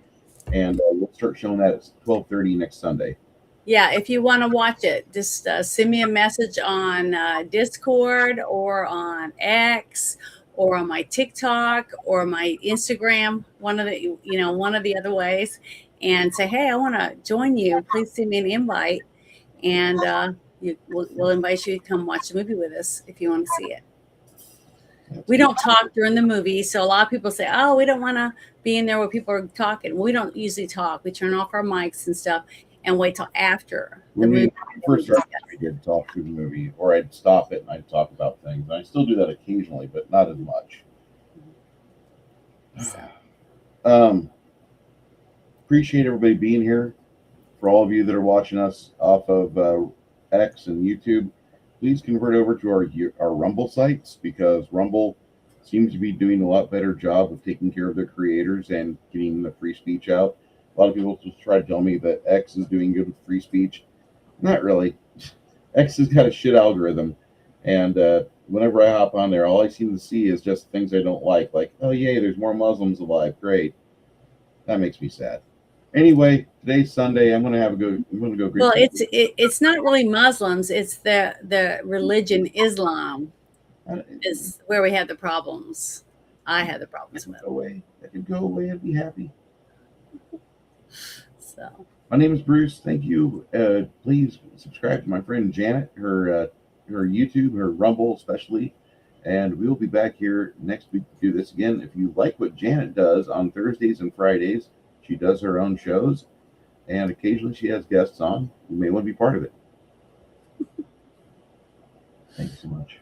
and we'll start showing that at 12:30 next Sunday. Yeah, if you want to watch it, just send me a message on Discord or on X or on my TikTok or my Instagram, one of the other ways, and say, hey, I want to join you. Please send me an invite, and we'll invite you to come watch the movie with us if you want to see it. We don't talk during the movie, so a lot of people say, oh, we don't want to be in there where people are talking. We don't usually talk. We turn off our mics and stuff and wait till after the When we movie. first started, we did talk through the movie, or I'd stop it and I'd talk about things. And I still do that occasionally, but not as much. Appreciate everybody being here. For all of you that are watching us off of X and YouTube, please convert over to our Rumble sites, because Rumble seems to be doing a lot better job of taking care of their creators and getting the free speech out. A lot of people just try to tell me that X is doing good with free speech. Not really. X has got a shit algorithm, and whenever I hop on there, all I seem to see is just things I don't like oh yay, there's more Muslims alive, great. That makes me sad. Anyway, today's Sunday. I'm gonna go. Well, it's not really Muslims. It's the religion Islam is where we have the problems. I have the problems with. I could go away and be happy. So my name is Bruce. Thank you. Please subscribe to my friend Janet, her YouTube, her Rumble especially, and we will be back here next week to do this again. If you like what Janet does on Thursdays and Fridays, she does her own shows, and occasionally she has guests on. You may want to be part of it. Thank you so much.